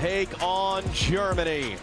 take on Germany.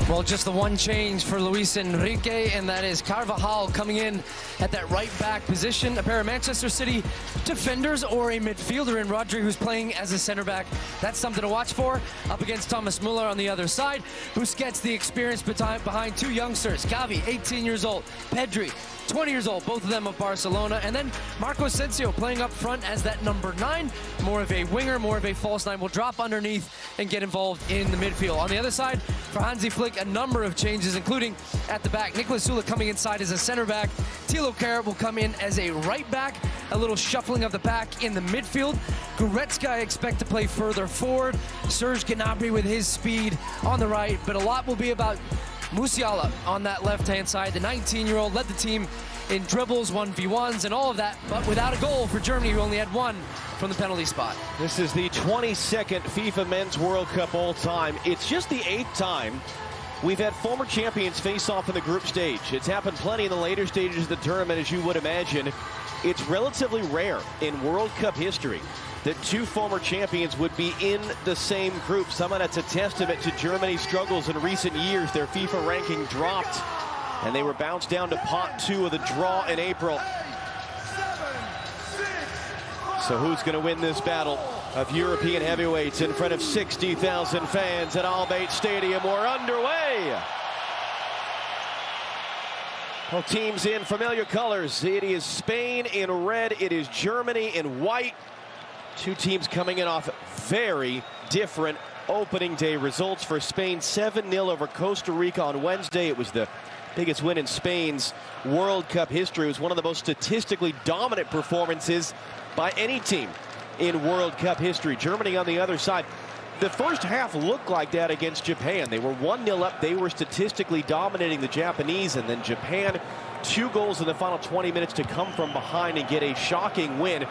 Well, just the one change for Luis Enrique, and that is Carvajal coming in at that right back position. A pair of Manchester City defenders or a midfielder in Rodri, who's playing as a center back. That's something to watch for. Up against Thomas Muller on the other side. Busquets, the experience behind two youngsters. Gavi, 18 years old. Pedri, 20 years old, both of them of Barcelona. And then Marco Asensio playing up front as that number 9. More of a winger, more of a false 9. Will drop underneath and get involved in the midfield. On the other side, for Hansi Flick, a number of changes, including at the back. Niklas Süle coming inside as a center back. Thilo Kehrer will come in as a right back. A little shuffling of the pack in the midfield. Goretzka, I expect to play further forward. Serge Gnabry with his speed on the right. But a lot will be about Musiala on that left-hand side. The 19-year-old led the team in dribbles, 1v1s, and all of that, but without a goal for Germany, who only had one from the penalty spot. This is the 22nd FIFA Men's World Cup all time. It's just the 8th time we've had former champions face off in the group stage. It's happened plenty in the later stages of the tournament, as you would imagine. It's relatively rare in World Cup history that two former champions would be in the same group. Some of that's a testament to Germany's struggles in recent years. Their FIFA ranking dropped, and they were bounced down to pot 2 of the draw in April. So who's going to win this battle of European heavyweights in front of 60,000 fans at Al Bayt Stadium? We're underway. Well, teams in familiar colors. It is Spain in red. It is Germany in white. Two teams coming in off very different opening day results. For Spain, 7-0 over Costa Rica on Wednesday. It was the biggest win in Spain's World Cup history. It was one of the most statistically dominant performances by any team in World Cup history. Germany on the other side. The first half looked like that against Japan. They were 1-0 up. They were statistically dominating the Japanese, and then Japan, 2 goals in the final 20 minutes to come from behind and get a shocking win.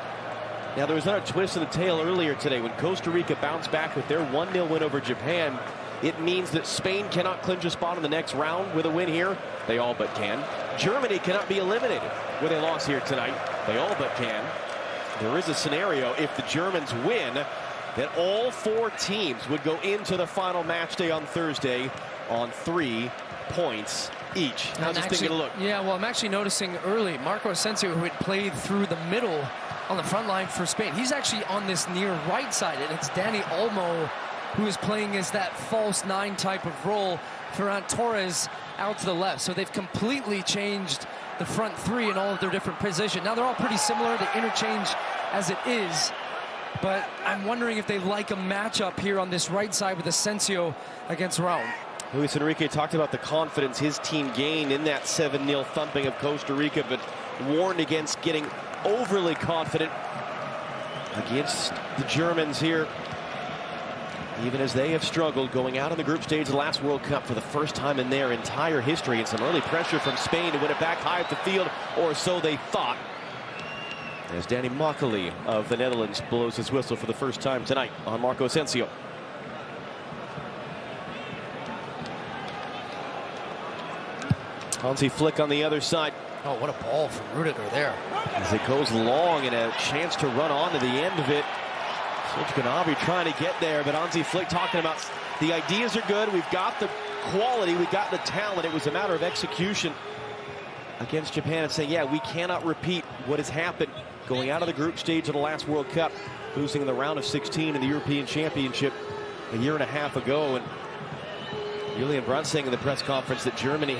Now, there was another twist in the tail earlier today when Costa Rica bounced back with their 1-0 win over Japan. It means that Spain cannot clinch a spot in the next round with a win here. They all but can. Germany cannot be eliminated with a loss here tonight. They all but can. There is a scenario, if the Germans win, that all 4 teams would go into the final match day on Thursday on 3 points each. How's this thing going to look? Yeah, well, I'm actually noticing early, Marco Asensio, who had played through the middle on the front line for Spain, he's actually on this near right side, and it's Dani Olmo who is playing as that false 9 type of role. Ferran Torres out to the left. So they've completely changed the front 3 in all of their different positions. Now they're all pretty similar. They interchange as it is. But I'm wondering if they like a matchup here on this right side with Asensio against Raul. Luis Enrique talked about the confidence his team gained in that 7-0 thumping of Costa Rica, but warned against getting overly confident against the Germans here, even as they have struggled going out of the group stage of the last World Cup for the first time in their entire history. And some early pressure from Spain to win it back high at the field, or so they thought, as Danny Makkely of the Netherlands blows his whistle for the first time tonight on Marco Asensio. Hansi Flick on the other side. Oh, what a ball from Rudiger there. As it goes long and a chance to run on to the end of it. Serge Gnabry trying to get there, but Hansi Flick talking about the ideas are good. We've got the quality, we've got the talent. It was a matter of execution against Japan, and saying, yeah, we cannot repeat what has happened going out of the group stage of the last World Cup, losing in the round of 16 in the European Championship a year and a half ago. And Julian Brandt saying in the press conference that Germany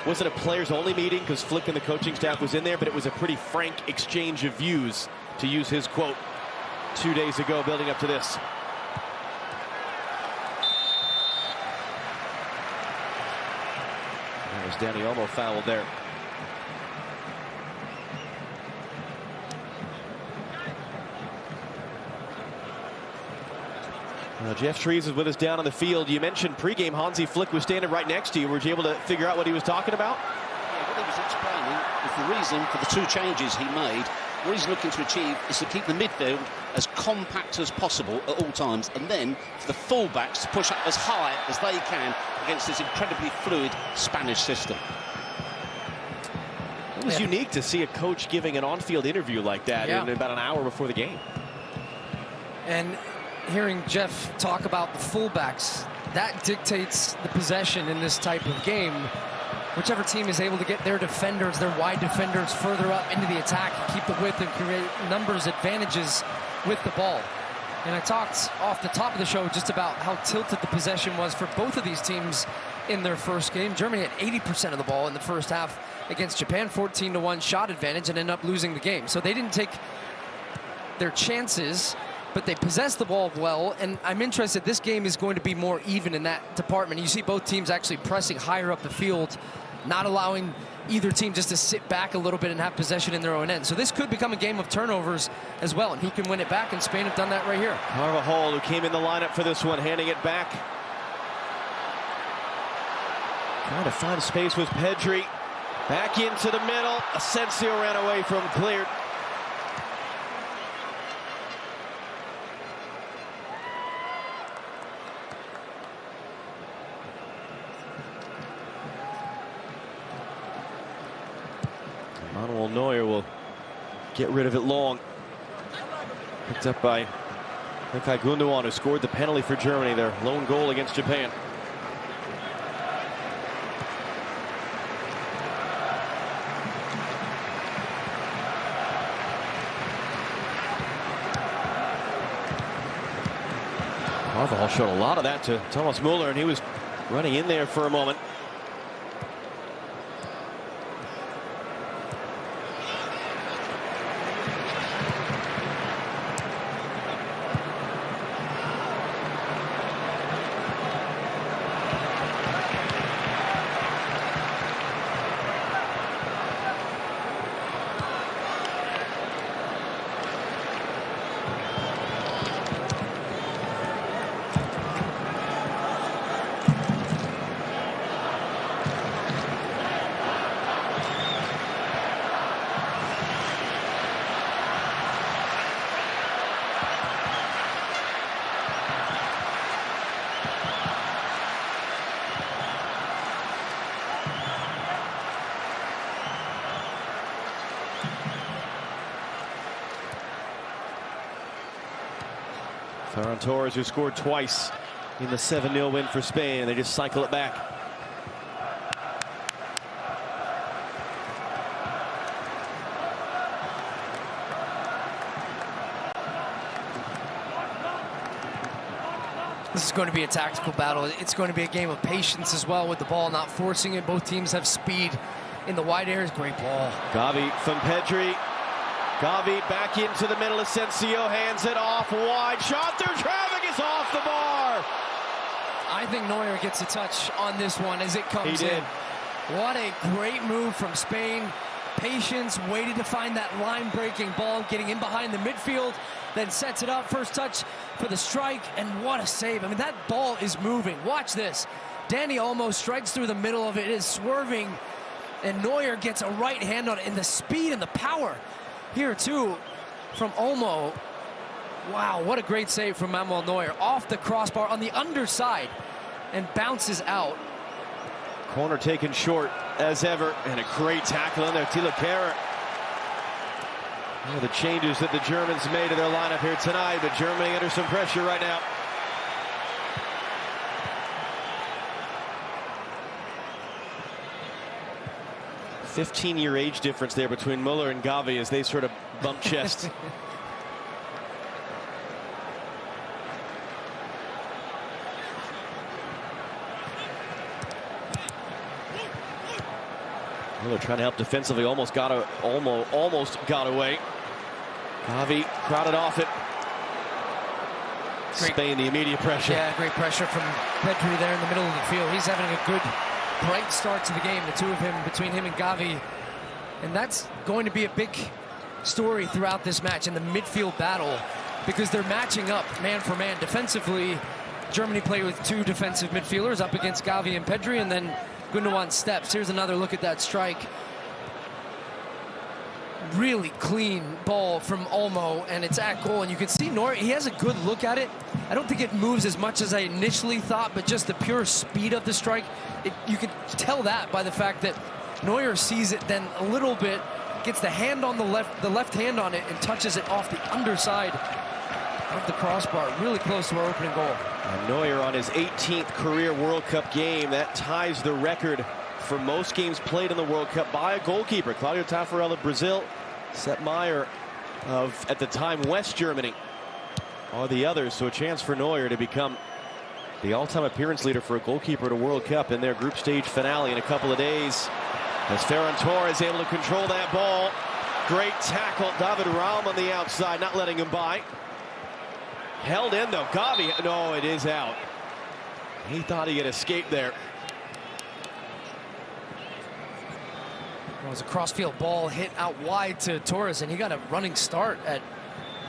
wasn't a players-only meeting because Flick and the coaching staff was in there, but it was a pretty frank exchange of views, to use his quote 2 days ago, building up to this. That was Dani Olmo fouled there. Jeff Trees is with us down on the field. You mentioned pregame Hansi Flick was standing right next to you. Were you able to figure out what he was talking about? Yeah, what he was explaining is the reason for the 2 changes he made. What he's looking to achieve is to keep the midfield as compact as possible at all times, and then for the fullbacks to push up as high as they can against this incredibly fluid Spanish system. It was unique to see a coach giving an on-field interview like that in about an hour before the game. And hearing Jeff talk about the fullbacks. That dictates the possession in this type of game. Whichever team is able to get their defenders, their wide defenders, further up into the attack, keep the width and create numbers advantages with the ball. And I talked off the top of the show just about how tilted the possession was for both of these teams in their first game. Germany had 80% of the ball in the first half against Japan, 14-1 shot advantage, and ended up losing the game. So they didn't take their chances, but they possessed the ball well, and I'm interested. This game is going to be more even in that department. You see both teams actually pressing higher up the field, not allowing either team just to sit back a little bit and have possession in their own end. So this could become a game of turnovers as well, and who can win it back, and Spain have done that right here. Carvajal, who came in the lineup for this one, handing it back. Trying to find space with Pedri. Back into the middle. Asensio ran away from cleared. Manuel Neuer will get rid of it long. Picked up by Ilkay Gundogan, who scored the penalty for Germany, their lone goal against Japan. Carvajal showed a lot of that to Thomas Müller, and he was running in there for a moment. Ferran Torres, who scored twice in the 7-0 win for Spain, and they just cycle it back. This is going to be a tactical battle. It's going to be a game of patience as well, with the ball not forcing it. Both teams have speed in the wide areas. Great ball. Gavi from Pedri. Gavi back into the middle. Asensio hands it off wide. Shot through traffic is off the bar. I think Neuer gets a touch on this one as it comes in. What a great move from Spain. Patience, waited to find that line-breaking ball, getting in behind the midfield, then sets it up. First touch for the strike, and what a save. I mean, that ball is moving. Watch this. Dani Olmo strikes through the middle of it. It is swerving, and Neuer gets a right hand on it, and the speed and the power here too from Olmo. Wow, what a great save from Manuel Neuer. Off the crossbar on the underside and bounces out. Corner taken short as ever, and a great tackle in there. Tila Kehrer. The changes that the Germans made to their lineup here tonight, but Germany under some pressure right now. A 15-year age difference there between Müller and Gavi as they sort of bump chests. Müller trying to help defensively, almost got away. Gavi crowded off it. Spain, the immediate pressure. Yeah, great pressure from Pedri there in the middle of the field. He's having a good, bright start to the game, the two of him, between him and Gavi. And that's going to be a big story throughout this match in the midfield battle, because they're matching up man for man. Defensively, Germany play with two defensive midfielders up against Gavi and Pedri, and then Gundogan steps. Here's another look at that strike. Really clean ball from Olmo, and it's at goal. And you can see Neuer, he has a good look at it. I don't think it moves as much as I initially thought, but just the pure speed of the strike, you can tell that by the fact that Neuer sees it then a little bit, gets the hand on the left hand on it, and touches it off the underside of the crossbar, really close to our opening goal. And Neuer on his 18th career World Cup game. That ties the record for most games played in the World Cup by a goalkeeper. Claudio Taffarel of Brazil, Sepp Maier of, at the time, West Germany are the others. So a chance for Neuer to become the all-time appearance leader for a goalkeeper at a World Cup in their group stage finale in a couple of days. As Ferran Torres able to control that ball. Great tackle. David Raum on the outside, not letting him by. Held in though. Gavi, no, it is out. He thought he had escaped there. It was a crossfield ball hit out wide to Torres, and he got a running start at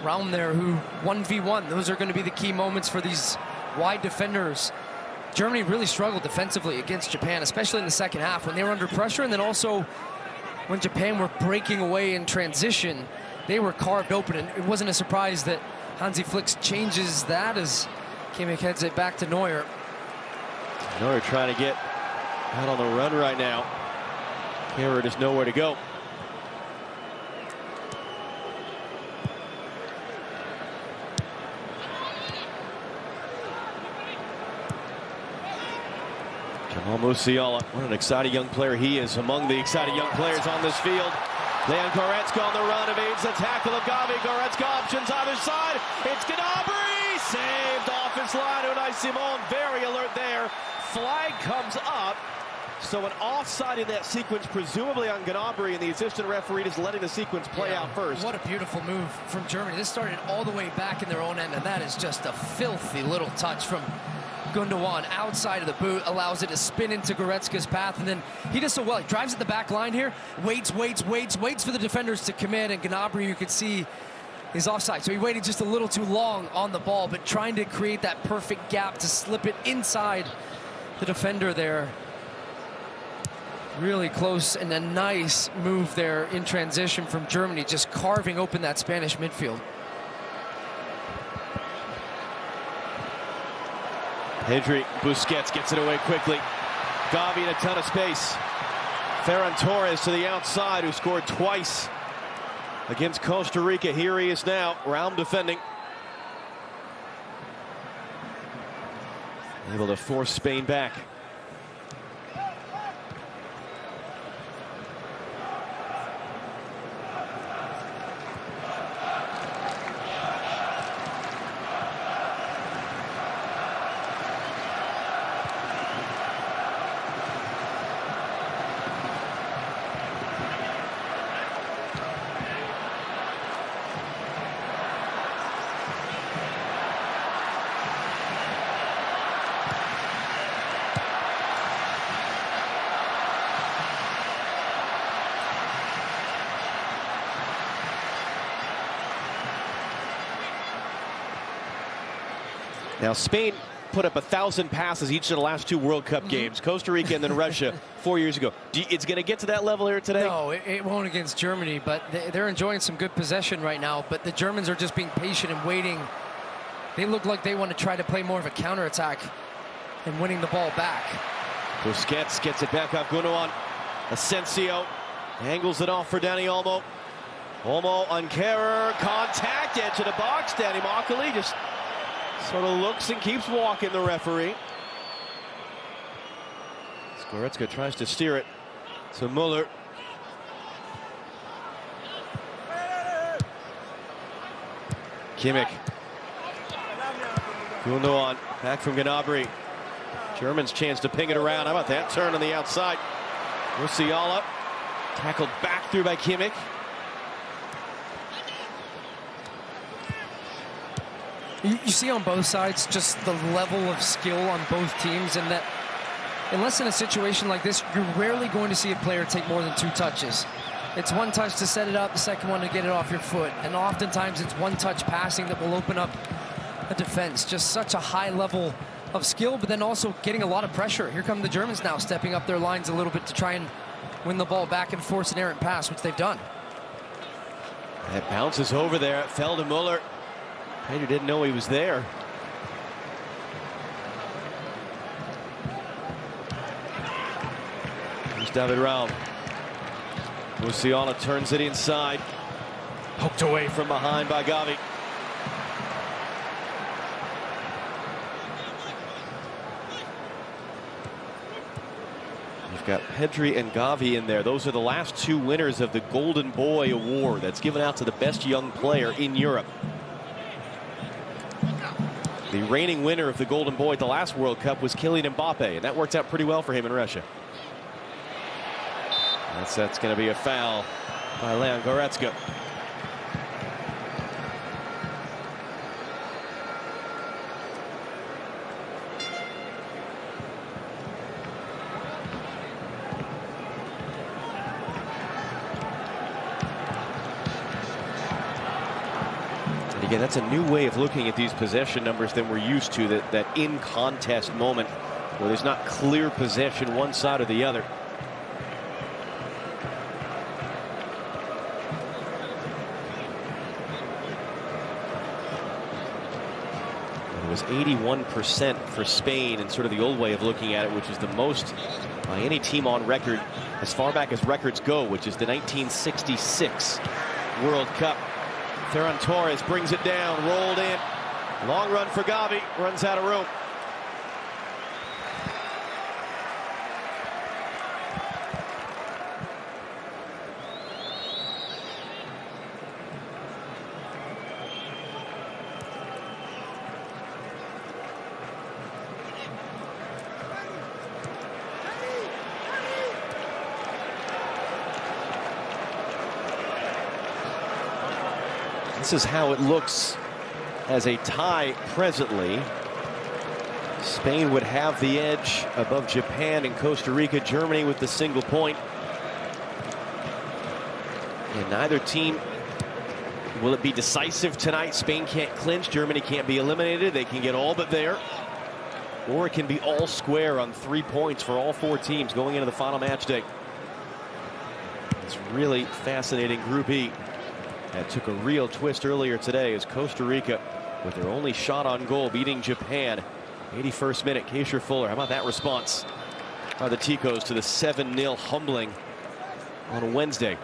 Raum there, who 1v1. Those are going to be the key moments for these wide defenders. Germany really struggled defensively against Japan, especially in the second half when they were under pressure, and then also when Japan were breaking away in transition, they were carved open. And it wasn't a surprise that Hansi Flick changes that as Kimmich heads it back to Neuer. Neuer trying to get out on the run right now. Kehrer just nowhere to go. Jamal Musiala, what an exciting young player he is, among the exciting young players on this field. Leon Goretzka on the run, evades the tackle of Gavi. Goretzka options either side. It's Gnabry, saved off his line. Unai Simon very alert there. Flag comes up. So an offside in that sequence, presumably on Gnabry, and the assistant referee just letting the sequence play out first. What a beautiful move from Germany. This started all the way back in their own end, and that is just a filthy little touch from Gundogan outside of the boot, allows it to spin into Goretzka's path, and then he does so well. He drives at the back line here, waits for the defenders to commit, and Gnabry, you could see, is offside. So he waited just a little too long on the ball, but trying to create that perfect gap to slip it inside the defender there. Really close, and a nice move there in transition from Germany, just carving open that Spanish midfield. Pedri, Busquets gets it away quickly. Gavi in a ton of space. Ferran Torres to the outside, who scored twice against Costa Rica. Here he is now, Raum defending. Able to force Spain back. Now, Spain put up 1,000 passes each of the last two World Cup games. Costa Rica and then Russia 4 years ago. It's going to get to that level here today? No, it won't against Germany, but they're enjoying some good possession right now. But the Germans are just being patient and waiting. They look like they want to try to play more of a counterattack and winning the ball back. Busquets gets it back off Gundogan. Asensio angles it off for Dani Olmo. Olmo on Kehrer, contact, edge of the box. Danny Macaulay just sort of looks and keeps walking the referee. Goretzka tries to steer it to Muller. Kimmich. Gundogan back from Gnabry. Germans chance to ping it around. How about that turn on the outside? Musiala tackled back through by Kimmich. You see on both sides just the level of skill on both teams, and that unless in a situation like this, you're rarely going to see a player take more than 2 touches. It's one touch to set it up, the second one to get it off your foot, and oftentimes it's one touch passing that will open up a defense. Just such a high level of skill, but then also getting a lot of pressure. Here come the Germans now, stepping up their lines a little bit to try and win the ball back and force an errant pass, which they've done. It bounces over there. It fell to Muller. Pedri didn't know he was there. Here's David Raum. Musiala turns it inside. Poked away from behind by Gavi. got Pedri and Gavi in there. Those are the last two winners of the Golden Boy Award that's given out to the best young player in Europe. The reigning winner of the Golden Boy at the last World Cup was Kylian Mbappe, and that worked out pretty well for him in Russia. That's going to be a foul by Leon Goretzka. Again, that's a new way of looking at these possession numbers than we're used to, that in-contest moment where there's not clear possession one side or the other. It was 81% for Spain in sort of the old way of looking at it, which is the most by any team on record as far back as records go, which is the 1966 World Cup. Ferran Torres brings it down, rolled in. Long run for Gavi, runs out of room. This is how it looks as a tie presently. Spain would have the edge above Japan and Costa Rica. Germany with the single point. And neither team, will it be decisive tonight? Spain can't clinch. Germany can't be eliminated. They can get all but there. Or it can be all square on 3 points for all four teams going into the final match day. It's really fascinating Group E. That took a real twist earlier today as Costa Rica, with their only shot on goal, beating Japan. 81st minute, Keisher Fuller. How about that response by the Ticos to the 7-0 humbling on Wednesday?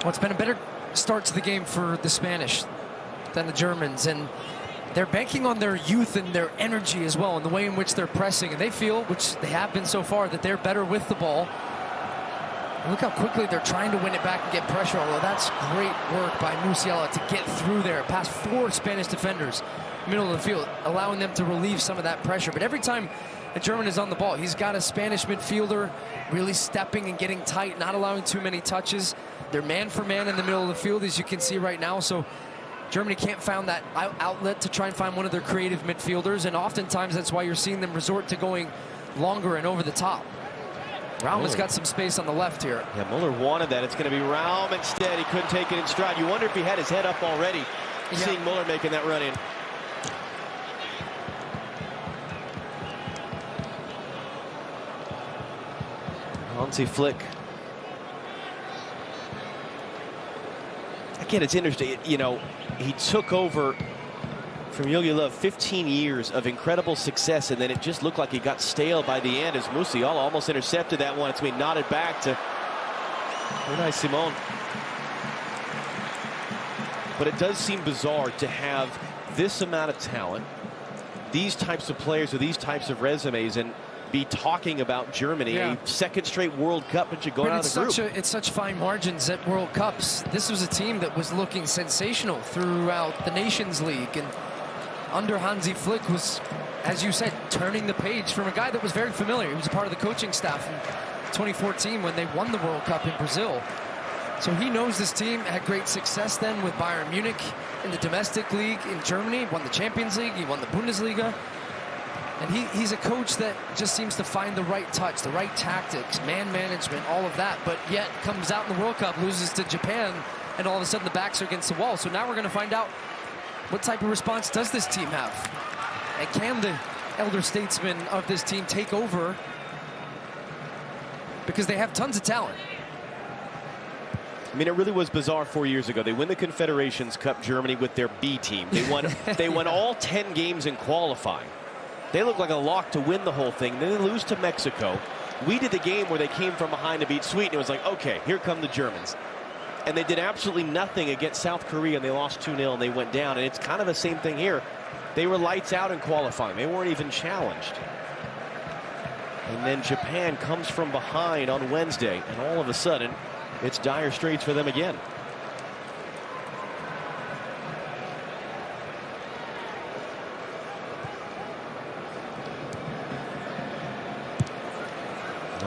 Well, it's been a better start to the game for the Spanish than the Germans, and they're banking on their youth and their energy as well, and the way in which they're pressing, and they feel, which they have been so far, that they're better with the ball. And look how quickly they're trying to win it back and get pressure, although that's great work by Musiala to get through there past 4 Spanish defenders middle of the field, allowing them to relieve some of that pressure. But every time a German is on the ball, he's got a Spanish midfielder really stepping and getting tight, not allowing too many touches. They're man for man in the middle of the field, as you can see right now. So Germany can't find that outlet to try and find one of their creative midfielders, and oftentimes that's why you're seeing them resort to going longer and over the top. Raum has got some space on the left here. Yeah, Muller wanted that. It's going to be Raum instead. He couldn't take it in stride. You wonder if he had his head up already, seeing Muller making that run in. Hansi Flick. Again, it's interesting. You know, he took over from Jogi Löw 15 years of incredible success, and then it just looked like he got stale by the end as Musiala almost intercepted that one. It's been nodded back to Unai Simon. But it does seem bizarre to have this amount of talent, these types of players with these types of resumes, and be talking about Germany, a second straight World Cup, but you're going out of the group. It's such fine margins at World Cups. This was a team that was looking sensational throughout the Nations League, and under Hansi Flick was, as you said, turning the page from a guy that was very familiar. He was a part of the coaching staff in 2014 when they won the World Cup in Brazil. So he knows this team, had great success then with Bayern Munich in the domestic league in Germany, won the Champions League, he won the Bundesliga. And he's a coach that just seems to find the right touch, the right tactics, man management, all of that, but yet comes out in the World Cup, loses to Japan, and all of a sudden the backs are against the wall. So now we're going to find out what type of response does this team have? And can the elder statesmen of this team take over? Because they have tons of talent. I mean, it really was bizarre 4 years ago. They win the Confederations Cup, Germany, with their B team. They won, they won all 10 games in qualifying. They look like a lock to win the whole thing. Then they lose to Mexico. We did the game where they came from behind to beat Sweden. It was like, okay, here come the Germans. and they did absolutely nothing against South Korea, and they lost 2-0 and they went down. And it's kind of the same thing here. They were lights out in qualifying. They weren't even challenged. And then Japan comes from behind on Wednesday, and all of a sudden it's dire straits for them again.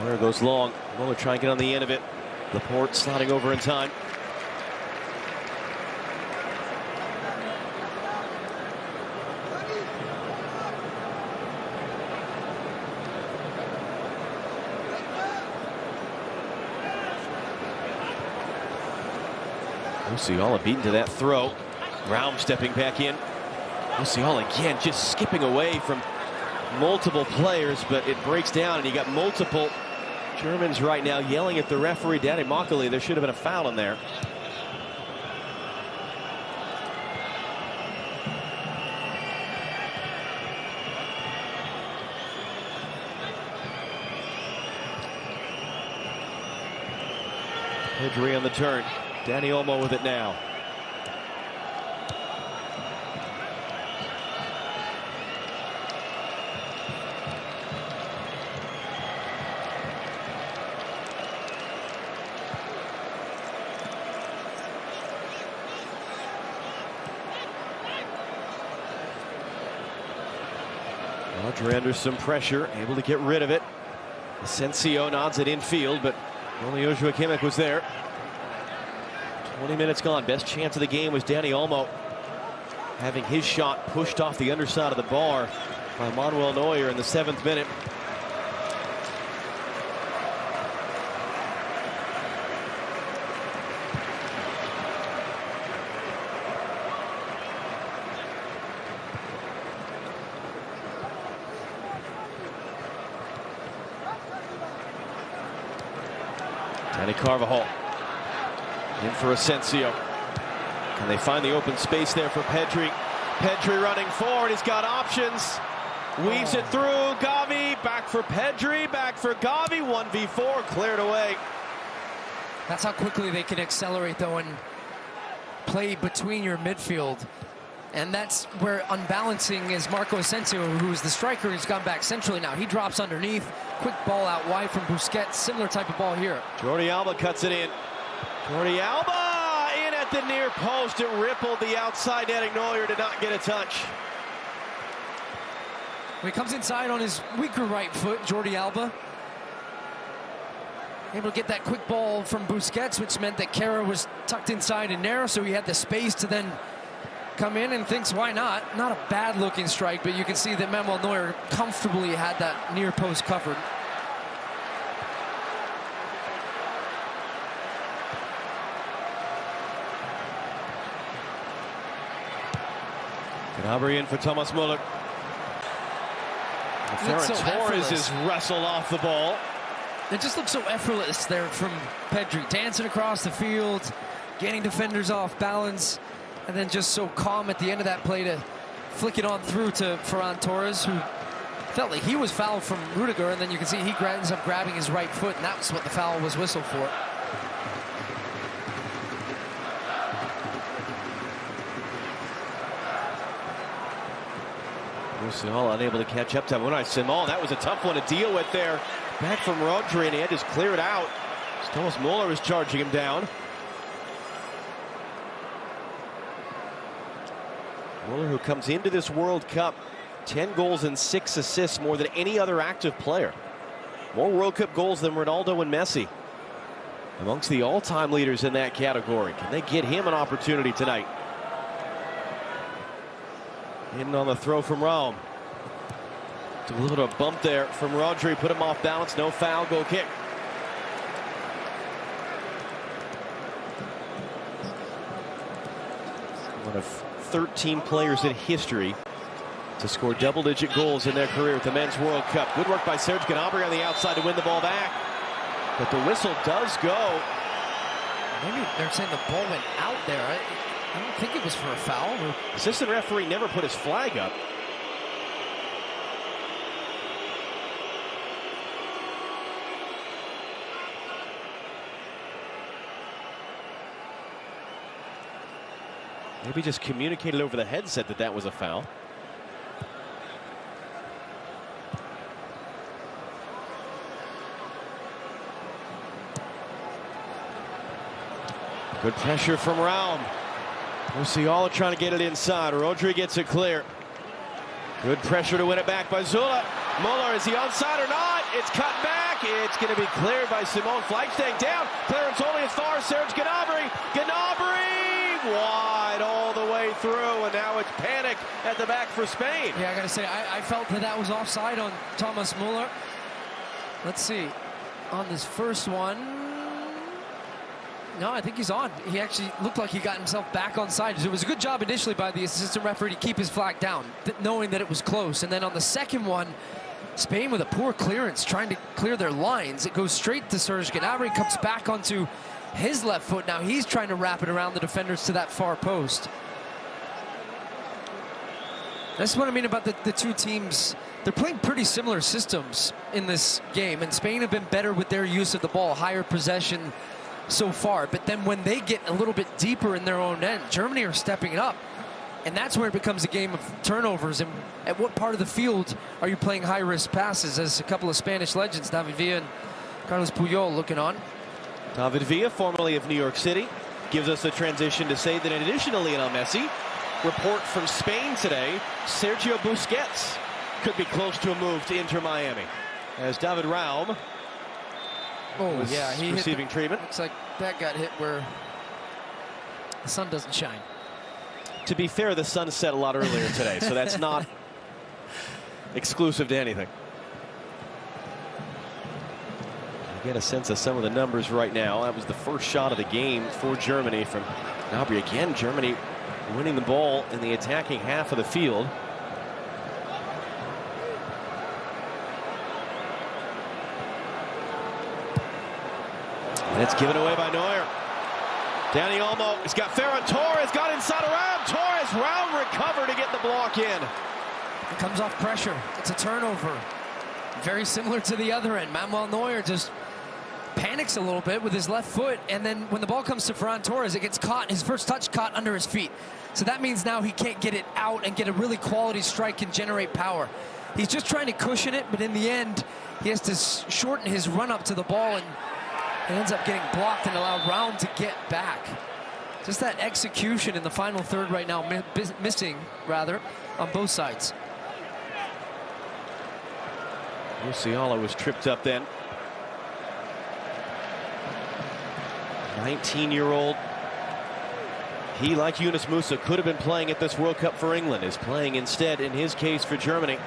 There goes long. Muller trying to get on the end of it. Laporte sliding over in time. Musiala beaten to that throw. Raum stepping back in. Musiala again just skipping away from multiple players, but it breaks down, and you got multiple Germans right now yelling at the referee, Danny Makali. There should have been a foul in there. Pedri on the turn. Dani Olmo with it now. Rodri under some pressure, able to get rid of it. Asensio nods it infield, but only Joshua Kimmich was there. 20 minutes gone. Best chance of the game was Dani Olmo having his shot pushed off the underside of the bar by Manuel Neuer in the 7th minute. Dani Carvajal in for Asensio. Can they find the open space there for Pedri? Pedri running forward. He's got options. Weaves it through. Gavi back for Pedri. Back for Gavi. 1v4 cleared away. That's how quickly they can accelerate, though, and play between your midfield. And that's where unbalancing is Marco Asensio, who's the striker, who's gone back centrally now. He drops underneath. Quick ball out wide from Busquets. Similar type of ball here. Jordi Alba cuts it in. Jordi Alba in at the near post. It rippled the outside netting. Neuer did not get a touch. When he comes inside on his weaker right foot, Jordi Alba able to get that quick ball from Busquets, which meant that Kara was tucked inside and narrow, so he had the space to then come in and thinks, why not? Not a bad looking strike, but you can see that Manuel Neuer comfortably had that near post covered. Gnabry in for Thomas Muller. Ferran Torres is wrestled off the ball. It just looks so effortless there from Pedri, dancing across the field, getting defenders off balance, and then just so calm at the end of that play to flick it on through to Ferran Torres, who felt like he was fouled from Rudiger, and then you can see he ends up grabbing his right foot, and that was what the foul was whistled for. Musiala unable to catch up to Unai Simon. That was a tough one to deal with there. Back from Rodri, and he had to clear it out. Thomas Muller was charging him down. Muller, who comes into this World Cup 10 goals and 6 assists, more than any other active player. More World Cup goals than Ronaldo and Messi. Amongst the all-time leaders in that category. Can they get him an opportunity tonight? In on the throw from Raum. A little bit of a bump there from Rodri, put him off balance, no foul, goal kick. One of 13 players in history to score double-digit goals in their career at the Men's World Cup. Good work by Serge Gnabry on the outside to win the ball back. But the whistle does go. Maybe they're saying the ball went out there. I don't think it was for a foul. Assistant referee never put his flag up. Maybe just communicated over the headset that that was a foul. Good pressure from Raum. Musiala trying to get it inside. Rodri gets it clear. Good pressure to win it back by Zula. Muller, is he onside or not? It's cut back. It's going to be cleared by Simone. Flag staying down. Clearance only as far as Serge Gnabry. Gnabry wide all the way through, and now it's panic at the back for Spain. Yeah, I got to say, I felt that was offside on Thomas Muller. Let's see. On this first one. No, I think he's on. He actually looked like he got himself back on side. It was a good job initially by the assistant referee to keep his flag down, knowing that it was close. And then on the second one, Spain with a poor clearance, trying to clear their lines. It goes straight to Serge Gnabry, comes back onto his left foot. Now he's trying to wrap it around the defenders to that far post. That's what I mean about the two teams. They're playing pretty similar systems in this game, and Spain have been better with their use of the ball, higher possession so far. But then when they get a little bit deeper in their own end, Germany are stepping it up. And that's where it becomes a game of turnovers. And at what part of the field are you playing high-risk passes? As a couple of Spanish legends, David Villa and Carlos Puyol, looking on. David Villa, formerly of New York City, gives us the transition to say that in addition to Lionel Messi, report from Spain today, Sergio Busquets could be close to a move to Inter Miami. As David Raum was he receiving treatment. Looks like that got hit where the sun doesn't shine. To be fair, the sun set a lot earlier today, so that's not exclusive to anything. You get a sense of some of the numbers right now. That was the first shot of the game for Germany from Gnabry. Again, Germany winning the ball in the attacking half of the field. And it's given away by Neuer. Danny Olmo has got Ferran Torres, got inside around. Torres round recover to get the block in. It comes off pressure. It's a turnover. Very similar to the other end. Manuel Neuer just panics a little bit with his left foot, and then when the ball comes to Ferran Torres, it gets caught, his first touch caught under his feet. So that means now he can't get it out and get a really quality strike and generate power. He's just trying to cushion it, but in the end, he has to shorten his run up to the ball, and it ends up getting blocked and allowed Raum to get back. Just that execution in the final third right now, missing, rather, on both sides. Musiala was tripped up then. 19-year-old. He, like Yunus Musa, could have been playing at this World Cup for England, is playing instead, in his case, for Germany.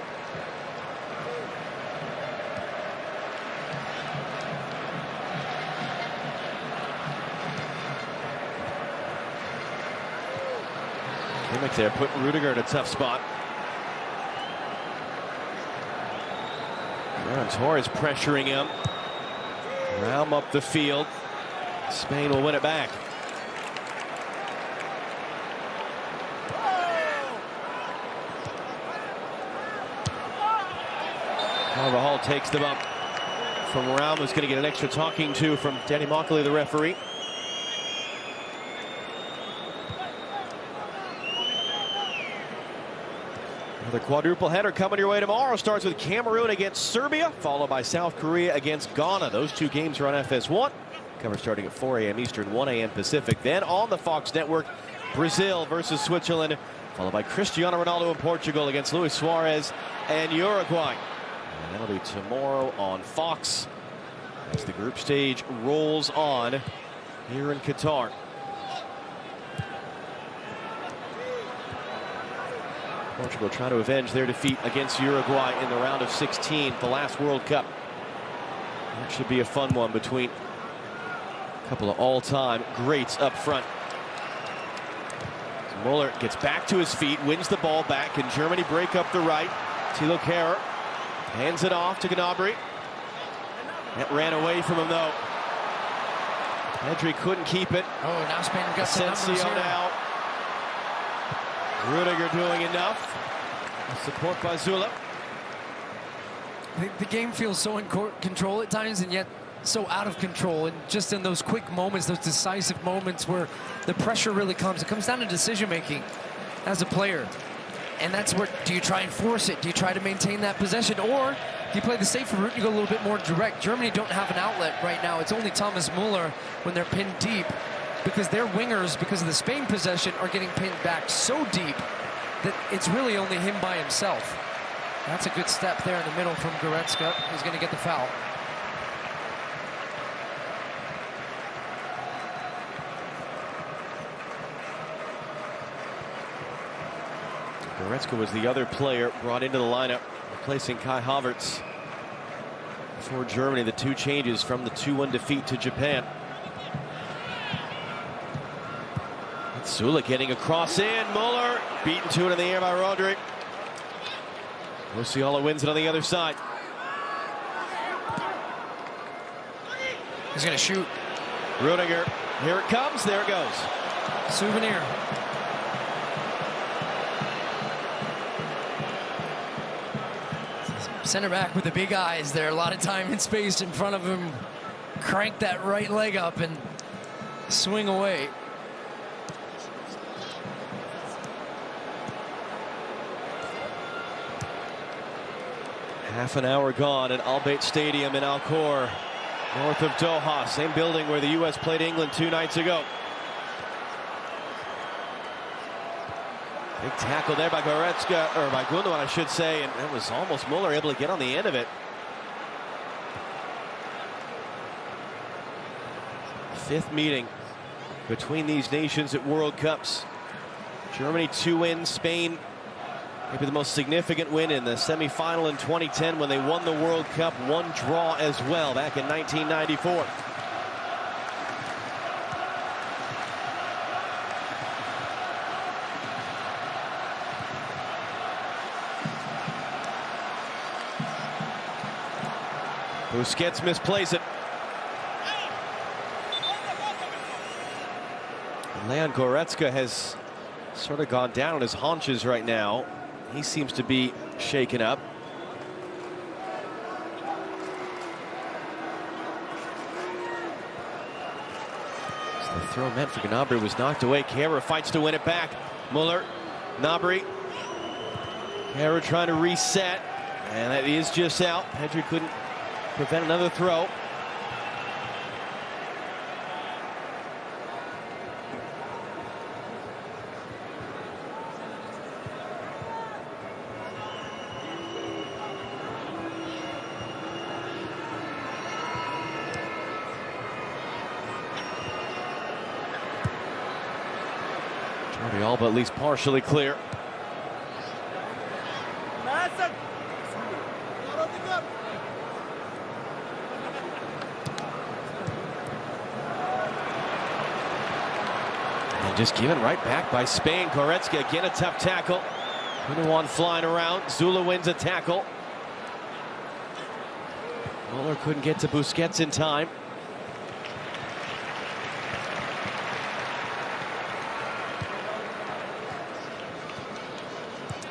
Kimmich there, putting Rudiger in a tough spot. Ferran Torres pressuring him. Raum up the field. Spain will win it back. Carvajal takes the bump from Raum, who's going to get an extra talking to from Danny Mockley, the referee. The quadruple header coming your way tomorrow. Starts with Cameroon against Serbia, followed by South Korea against Ghana. Those two games are on FS1. Cover starting at 4 a.m. Eastern, 1 a.m. Pacific. Then on the Fox Network, Brazil versus Switzerland, followed by Cristiano Ronaldo in Portugal against Luis Suarez and Uruguay. And that'll be tomorrow on Fox as the group stage rolls on here in Qatar. Portugal trying to avenge their defeat against Uruguay in the round of 16, the last World Cup. That should be a fun one between a couple of all-time greats up front. So Muller gets back to his feet, wins the ball back, and Germany break up the right. Thilo Kehrer hands it off to Gnabry. That ran away from him, though. Pedri couldn't keep it. Oh, now Spain got the numbers Asensio here. now. Rudiger doing enough. Support by Zula. The game feels so in control at times, and yet so out of control, and just in those quick moments, those decisive moments where the pressure really comes. It comes down to decision making as a player. And that's where, do you try and force it? Do you try to maintain that possession? Or do you play the safer route and you go a little bit more direct? Germany don't have an outlet right now. It's only Thomas Müller when they're pinned deep, because their wingers, because of the Spain possession, are getting pinned back so deep that it's really only him by himself. That's a good step there in the middle from Goretzka. He's going to get the foul. Goretzka was the other player brought into the lineup, replacing Kai Havertz. For Germany, the two changes from the 2-1 defeat to Japan. Sula getting a cross in. Muller beaten to it in the air by Rodri. Musiala wins it on the other side. He's going to shoot. Rudiger. Here it comes. There it goes. Souvenir. Center back with the big eyes there. A lot of time and space in front of him. Crank that right leg up and swing away. Half an hour gone at Al Bayt Stadium in Al Khor, north of Doha, same building where the U.S. played England 2 nights ago. Big tackle there by Goretzka, or by Gundogan, I should say, and that was almost Muller able to get on the end of it. Fifth meeting between these nations at World Cups. Germany 2 wins, Spain maybe the most significant win in the semifinal in 2010 when they won the World Cup. 1 draw as well back in 1994. Busquets misplays it. Leon Goretzka has sort of gone down on his haunches right now. He seems to be shaken up. So the throw meant for Gnabry was knocked away. Kehrer fights to win it back. Muller, Gnabry. Kehrer trying to reset, and that is just out. Pedri couldn't prevent another throw. All but at least partially clear. And just given right back by Spain. Goretzka again, a tough tackle. Gundogan flying around. Zula wins a tackle. Muller couldn't get to Busquets in time.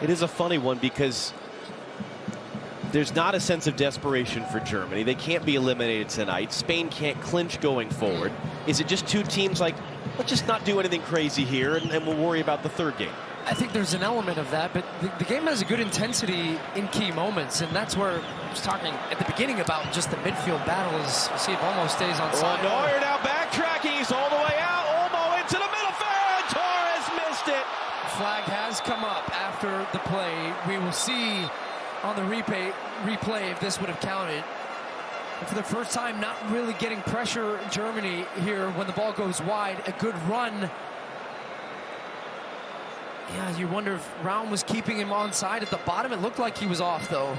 It is a funny one because there's not a sense of desperation for Germany. They can't be eliminated tonight. Spain can't clinch going forward. Is it just two teams like, let's just not do anything crazy here and we'll worry about the third game? I think there's an element of that, but the game has a good intensity in key moments, and that's where I was talking at the beginning about just the midfield battles. We'll see if Olmo stays on side. Neuer now backtracking. He's all the way out. Olmo into the middle third. Torres missed it. Flag has come up after the play. We will see on the replay if this would have counted. And for the first time, not really getting pressure, Germany here when the ball goes wide. A good run. Yeah, you wonder if Raum was keeping him on side at the bottom. It looked like he was off, though.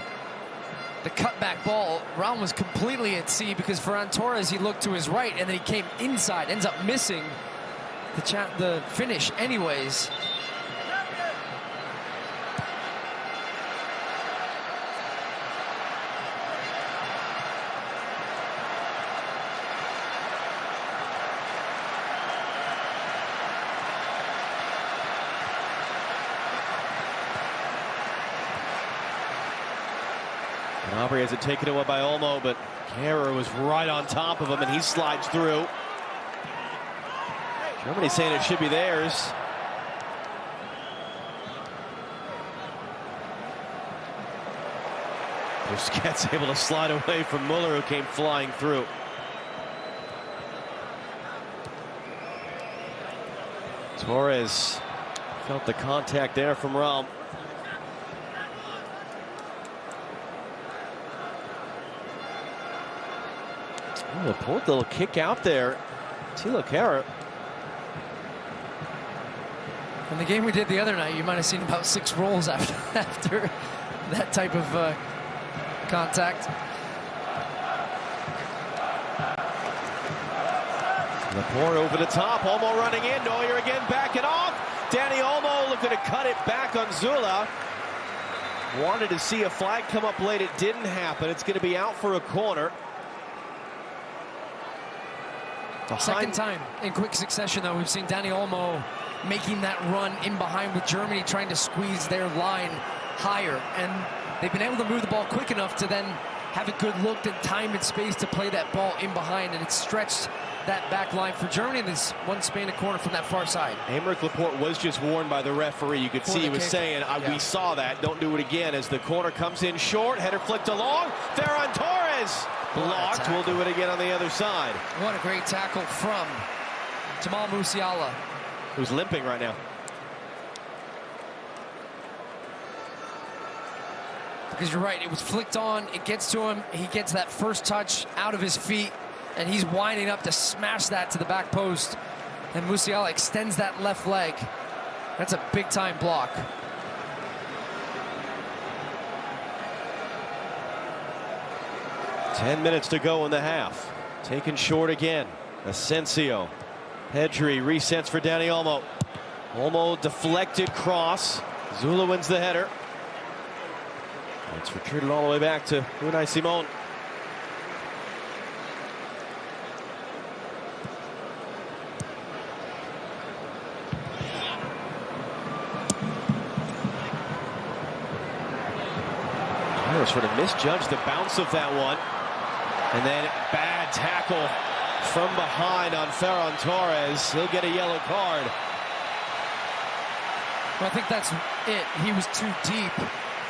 The cutback ball, Raum was completely at sea because Ferran Torres, he looked to his right, and then he came inside, ends up missing the finish anyways. Gnabry has it taken away by Olmo, but Kehrer was right on top of him, and he slides through. Germany saying it should be theirs. Busquets able to slide away from Muller, who came flying through. Torres felt the contact there from Raum. Oh, Laporte, little kick out there. Tilo Kehrer. In the game we did the other night, you might have seen about 6 rolls after that type of contact. Laporte over the top, Olmo running in, Neuer again backing off. Dani Olmo looking to cut it back on Zula. Wanted to see a flag come up late, it didn't happen. It's going to be out for a corner. Second time in quick succession, though, we've seen Dani Olmo making that run in behind with Germany, trying to squeeze their line higher. And they've been able to move the ball quick enough to then have a good look and time and space to play that ball in behind. And it's stretched that back line for Germany. And there's one Spain a corner from that far side. Aymeric Laporte was just warned by the referee. You could see he was saying, we saw that, don't do it again, as the corner comes in short, header flicked along. Ferran Torres blocked. We'll do it again on the other side. What a great tackle from Jamal Musiala, who's limping right now. Because you're right, it was flicked on, it gets to him, he gets that first touch out of his feet, and he's winding up to smash that to the back post. And Musiala extends that left leg. That's a big time block. Ten minutes to go in the half. Taken short again. Asensio. Pedri resets for Dani Olmo. Olmo deflected cross. Zula wins the header. It's retreated all the way back to Unai Simon. Sort of misjudged the bounce of that one. And then bad tackle from behind on Ferran Torres. He'll get a yellow card. Well, I think that's it. He was too deep.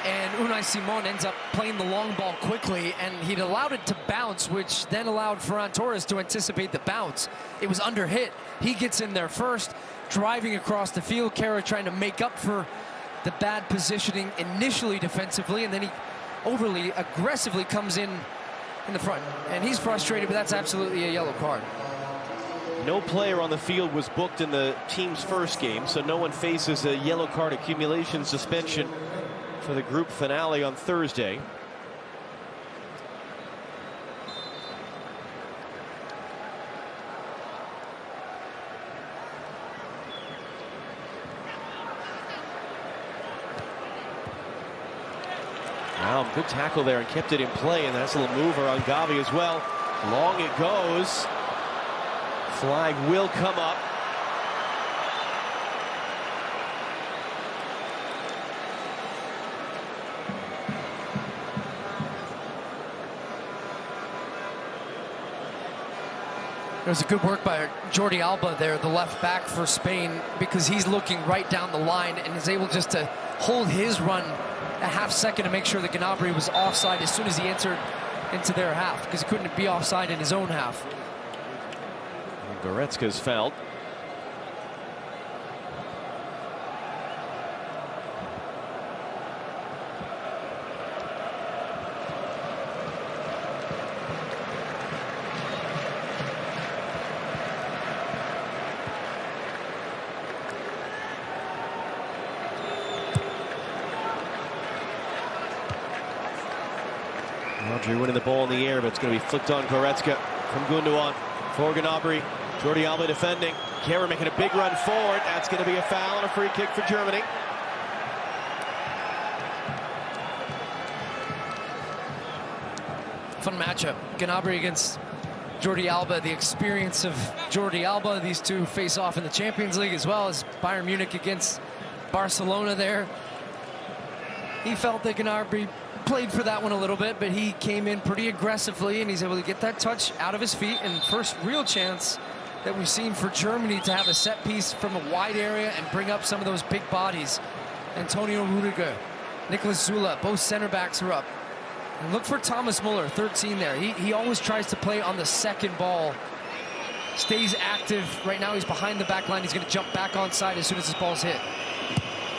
And Unai Simon ends up playing the long ball quickly, and he'd allowed it to bounce, which then allowed Ferran Torres to anticipate the bounce. It was under hit. He gets in there first, driving across the field. Kehrer trying to make up for the bad positioning initially defensively, and then he overly aggressively comes in the front. And he's frustrated, but that's absolutely a yellow card. No player on the field was booked in the team's first game, so no one faces a yellow card accumulation suspension for the group finale on Thursday. Wow, good tackle there and kept it in play, and that's a little mover on Gavi as well. Long it goes. Flag will come up. It was a good work by Jordi Alba there, the left back for Spain, because he's looking right down the line and is able just to hold his run a half second to make sure that Gnabry was offside as soon as he entered into their half, because he couldn't be offside in his own half. Goretzka's fouled. Rodri winning the ball in the air, but it's going to be flicked on Goretzka from Gundogan for Gnabry. Jordi Alba defending. Kehrer making a big run forward. That's going to be a foul and a free kick for Germany. Fun matchup. Gnabry against Jordi Alba. The experience of Jordi Alba. These two face off in the Champions League, as well as Bayern Munich against Barcelona there. He felt that Gnabry outplayed for that one a little bit, but he came in pretty aggressively, and he's able to get that touch out of his feet. And first real chance that we've seen for Germany to have a set piece from a wide area and bring up some of those big bodies. Antonio Rudiger, Niklas Süle, both center backs are up. And look for Thomas Muller, 13 there. He always tries to play on the second ball. Stays active. Right now he's behind the back line. He's going to jump back onside as soon as his ball's hit.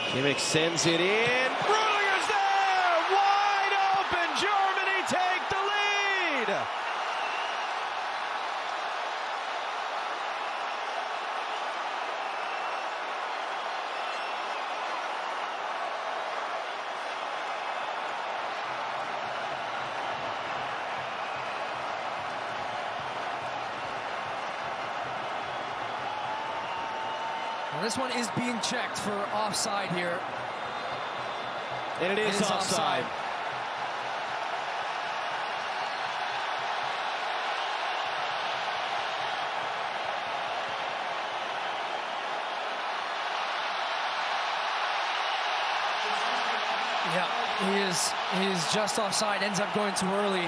Kimmich sends it in. Rudiger's there! Wide open! Germany take the lead! Well, this one is being checked for offside here. And it is offside. Yeah, he is just offside, ends up going too early.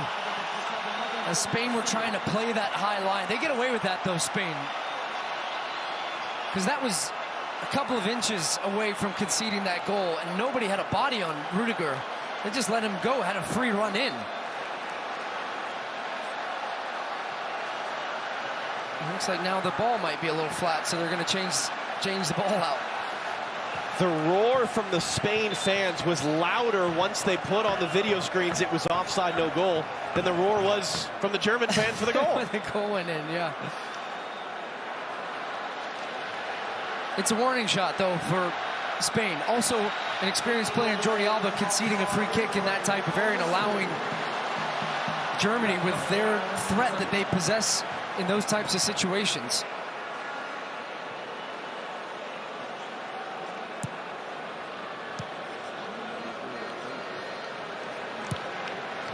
As Spain were trying to play that high line. They get away with that though, Spain. Because that was a couple of inches away from conceding that goal, and nobody had a body on Rudiger. They just let him go, had a free run in. It looks like now the ball might be a little flat, so they're going to change the ball out. The roar from the Spain fans was louder once they put on the video screens it was offside, no goal, than the roar was from the German fans for the goal. When the goal went in, yeah. It's a warning shot, though, for Spain. Also, an experienced player, Jordi Alba, conceding a free kick in that type of area and allowing Germany, with their threat that they possess in those types of situations.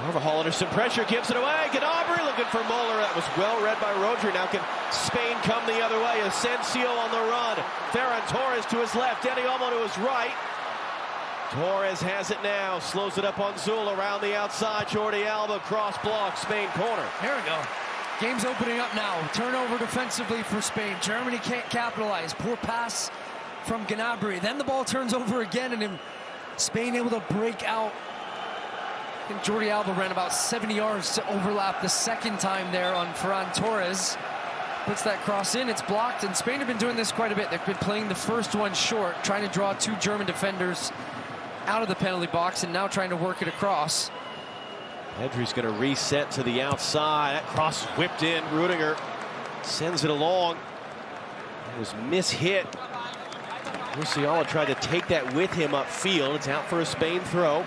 Carvajal under some pressure, gives it away. Gnabry looking for Muller. That was well read by Rodri. Now can Spain come the other way? Asensio on the run. Ferran Torres to his left. Dani Olmo to his right. Torres has it now. Slows it up on Zul around the outside. Jordi Alba cross block. Spain corner. Here we go. Game's opening up now. Turnover defensively for Spain. Germany can't capitalize. Poor pass from Gnabry. Then the ball turns over again, and Spain able to break out. I think Jordi Alba ran about 70 yards to overlap the second time there on Ferran Torres. Puts that cross in, it's blocked, and Spain have been doing this quite a bit. They've been playing the first one short, trying to draw two German defenders out of the penalty box, and now trying to work it across. Pedri's going to reset to the outside. That cross whipped in. Rudiger sends it along. It was mishit. Musiala tried to take that with him upfield. It's out for a Spain throw.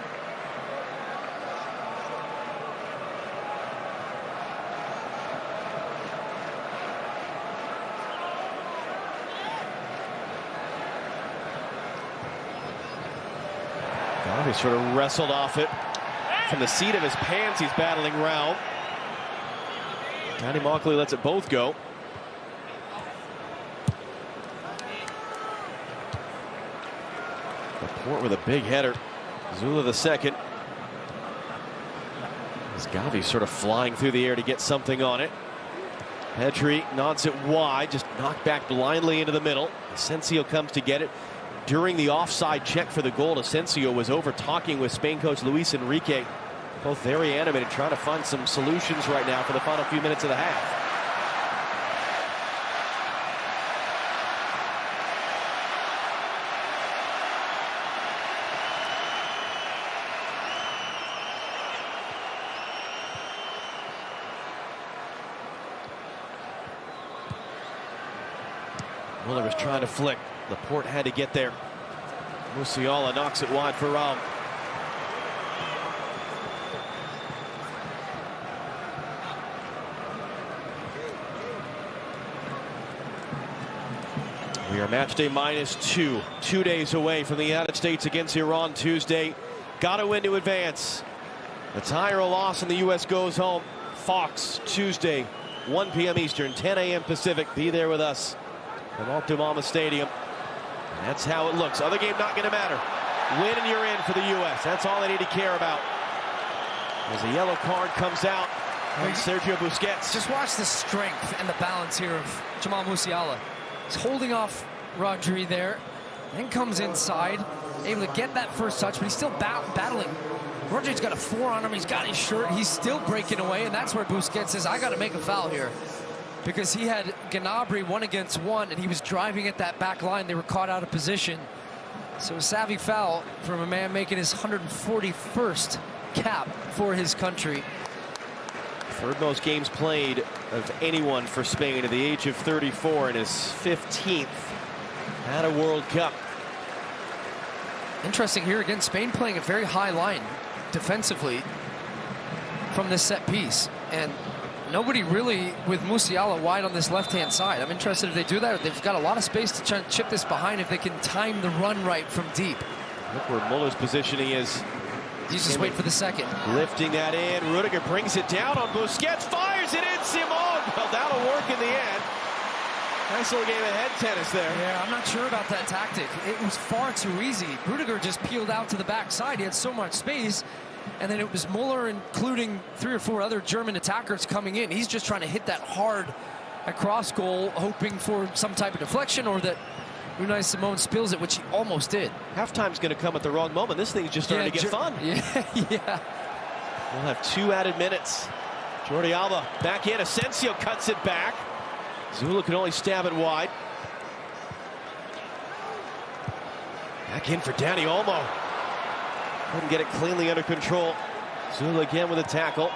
He sort of wrestled off it from the seat of his pants. He's battling Rao. Danny Mockley lets it both go. Laporte with a big header. Zula the second. As Gavi sort of flying through the air to get something on it. Pedri nods it wide, just knocked back blindly into the middle. Asensio comes to get it. During the offside check for the goal, Asensio was over talking with Spain coach Luis Enrique. Both very animated, trying to find some solutions right now for the final few minutes of the half. Muller was trying to flick. Laporte had to get there. Musiala knocks it wide for Raum. We are match day -2. 2 days away from the United States against Iran Tuesday. Got to win to advance. A tie or a loss and the U.S. goes home. Fox, Tuesday, 1 p.m. Eastern, 10 a.m. Pacific. Be there with us at Altamama Stadium. That's how it looks. Other game not going to matter. Win and you're in for the U.S. That's all they need to care about. As a yellow card comes out on Sergio Busquets. Just watch the strength and the balance here of Jamal Musiala. He's holding off Rodri there, then comes inside, able to get that first touch, but he's still battling. Rodri's got a 4 on him, he's got his shirt, he's still breaking away, and that's where Busquets says, I got to make a foul here. Because he had Gnabry 1-against-1, and he was driving at that back line. They were caught out of position. So a savvy foul from a man making his 141st cap for his country. Third most games played of anyone for Spain at the age of 34 and his 15th at a World Cup. Interesting here again, Spain playing a very high line defensively from this set piece. And nobody really with Musiala wide on this left-hand side. I'm interested if they do that. They've got a lot of space to try and chip this behind if they can time the run right from deep. Look where Muller's positioning is. He's just waiting for the second. Lifting that in. Rudiger brings it down on Busquets. Fires it in. Simon. Well, that'll work in the end. Nice little game of head tennis there. Yeah, I'm not sure about that tactic. It was far too easy. Rudiger just peeled out to the backside. He had so much space. And then it was Muller, including 3 or 4 other German attackers coming in. He's just trying to hit that hard across goal, hoping for some type of deflection or that Unai Simon spills it, which he almost did. Halftime's going to come at the wrong moment. This thing's just starting to get fun. Yeah. We'll have 2 added minutes. Jordi Alba back in. Asensio cuts it back. Zula can only stab it wide. Back in for Dani Olmo. Couldn't get it cleanly under control. Zula again with a tackle.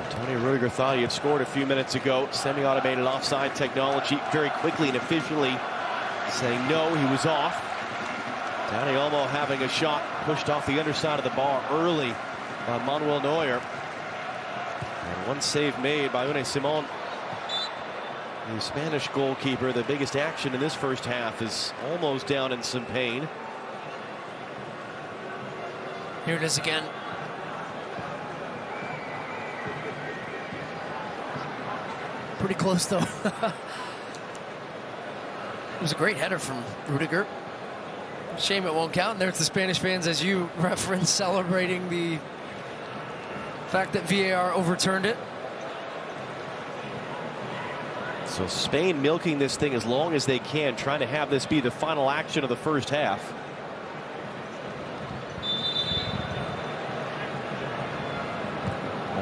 Tony Rudiger thought he had scored a few minutes ago. Semi-automated offside technology very quickly and efficiently saying no, he was off. Dani Olmo having a shot pushed off the underside of the bar early by Manuel Neuer. And one save made by Unai Simon. The Spanish goalkeeper, the biggest action in this first half, is almost down in some pain. Here it is again. Pretty close though. It was a great header from Rudiger. Shame it won't count. And there's the Spanish fans, as you referenced, celebrating the fact that VAR overturned it. So Spain milking this thing as long as they can, trying to have this be the final action of the first half.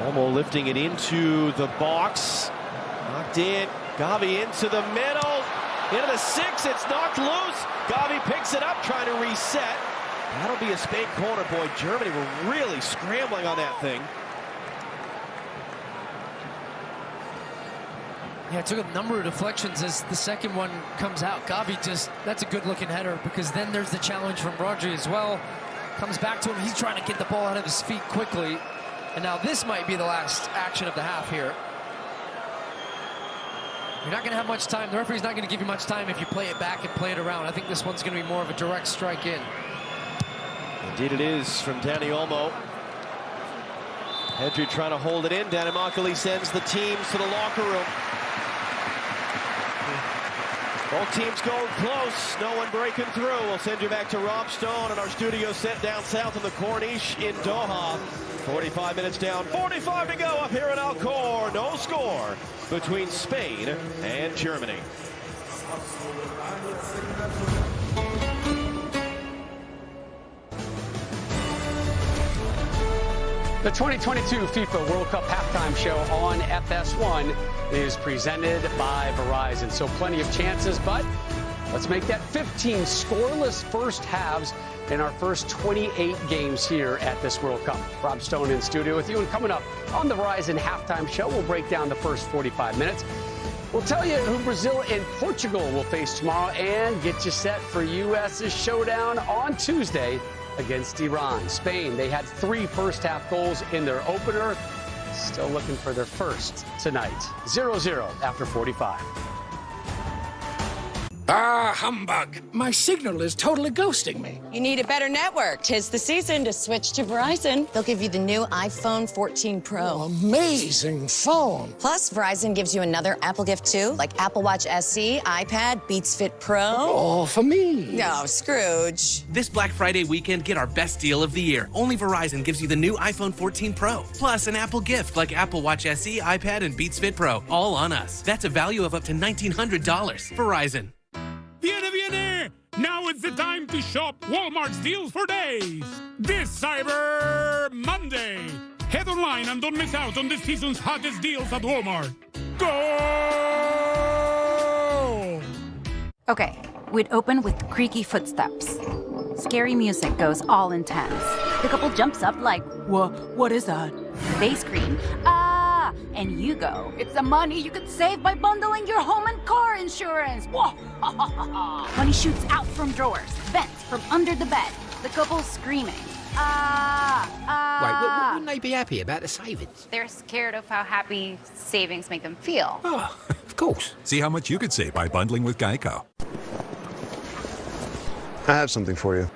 Olmo lifting it into the box. Knocked in. Gavi into the middle. Into the 6. It's knocked loose. Gavi picks it up, trying to reset. That'll be a Spain corner. Boy, Germany were really scrambling on that thing. Yeah, it took a number of deflections as the second one comes out. Gavi just, that's a good looking header, because then there's the challenge from Rodri as well. Comes back to him. He's trying to get the ball out of his feet quickly. And now this might be the last action of the half here. You're not going to have much time. The referee's not going to give you much time if you play it back and play it around. I think this one's going to be more of a direct strike in. Indeed it is from Dani Olmo. Pedri trying to hold it in. Danny Makali sends the teams to the locker room. Both teams going close. No one breaking through. We'll send you back to Rob Stone in our studio set down south of the Corniche in Doha. 45 minutes down, 45 to go up here at Alcor. No score between Spain and Germany. The 2022 FIFA World Cup halftime show on FS1 is presented by Verizon. So plenty of chances, but let's make that 15 scoreless first halves in our first 28 games here at this World Cup. Rob Stone in studio with you, and coming up on the Verizon halftime show, we'll break down the first 45 minutes. We'll tell you who Brazil and Portugal will face tomorrow and get you set for U.S.'s showdown on Tuesday against Iran. Spain, they had 3 first-half goals in their opener. Still looking for their first tonight. 0-0 after 45. Ah, humbug. My signal is totally ghosting me. You need a better network. 'Tis the season to switch to Verizon. They'll give you the new iPhone 14 Pro. Oh, amazing phone. Plus, Verizon gives you another Apple gift, too, like Apple Watch SE, iPad, Beats Fit Pro. Oh, for me. No, Scrooge. This Black Friday weekend, get our best deal of the year. Only Verizon gives you the new iPhone 14 Pro, plus an Apple gift like Apple Watch SE, iPad, and Beats Fit Pro, all on us. That's a value of up to $1,900. Verizon. Viene! Now is the time to shop Walmart's deals for days. This Cyber Monday. Head online and don't miss out on this season's hottest deals at Walmart. Go! Okay, we'd open with creaky footsteps. Scary music goes all intense. The couple jumps up like, what is that? They scream, ah! And you go, it's the money you could save by bundling your home and car insurance. Whoa! Money shoots out from drawers, vents from under the bed. The couple screaming, ah! Wait, wouldn't they be happy about the savings? They're scared of how happy savings make them feel. Oh, of course. See how much you could save by bundling with Geico. I have something for you.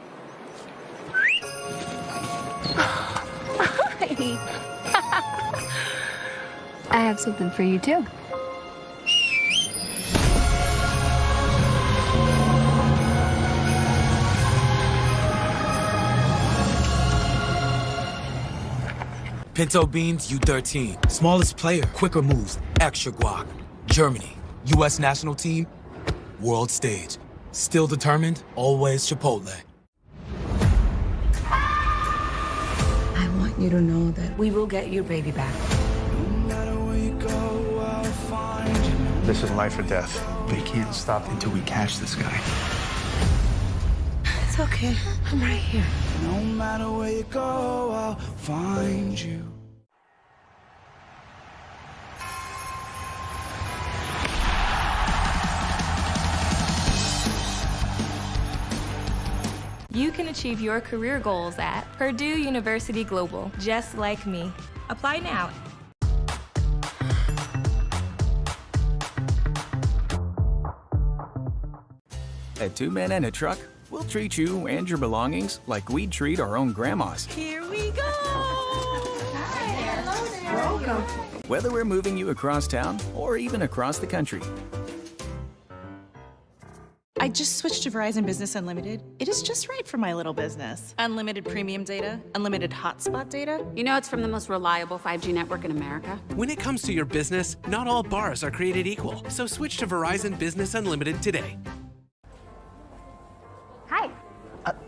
I have something for you, too. Pinto beans, U13. Smallest player, quicker moves, extra guac. Germany, U.S. national team, world stage. Still determined, always Chipotle. I want you to know that we will get your baby back. This is life or death. We can't stop until we catch this guy. It's okay. I'm right here. No matter where you go, I'll find you. You can achieve your career goals at Purdue University Global, just like me. Apply now. At 2 Men and a Truck, we'll treat you and your belongings like we'd treat our own grandmas. Here we go! Hello there. Welcome. Whether we're moving you across town or even across the country. I just switched to Verizon Business Unlimited. It is just right for my little business. Unlimited premium data, unlimited hotspot data. You know it's from the most reliable 5G network in America. When it comes to your business, not all bars are created equal. So switch to Verizon Business Unlimited today. Hi.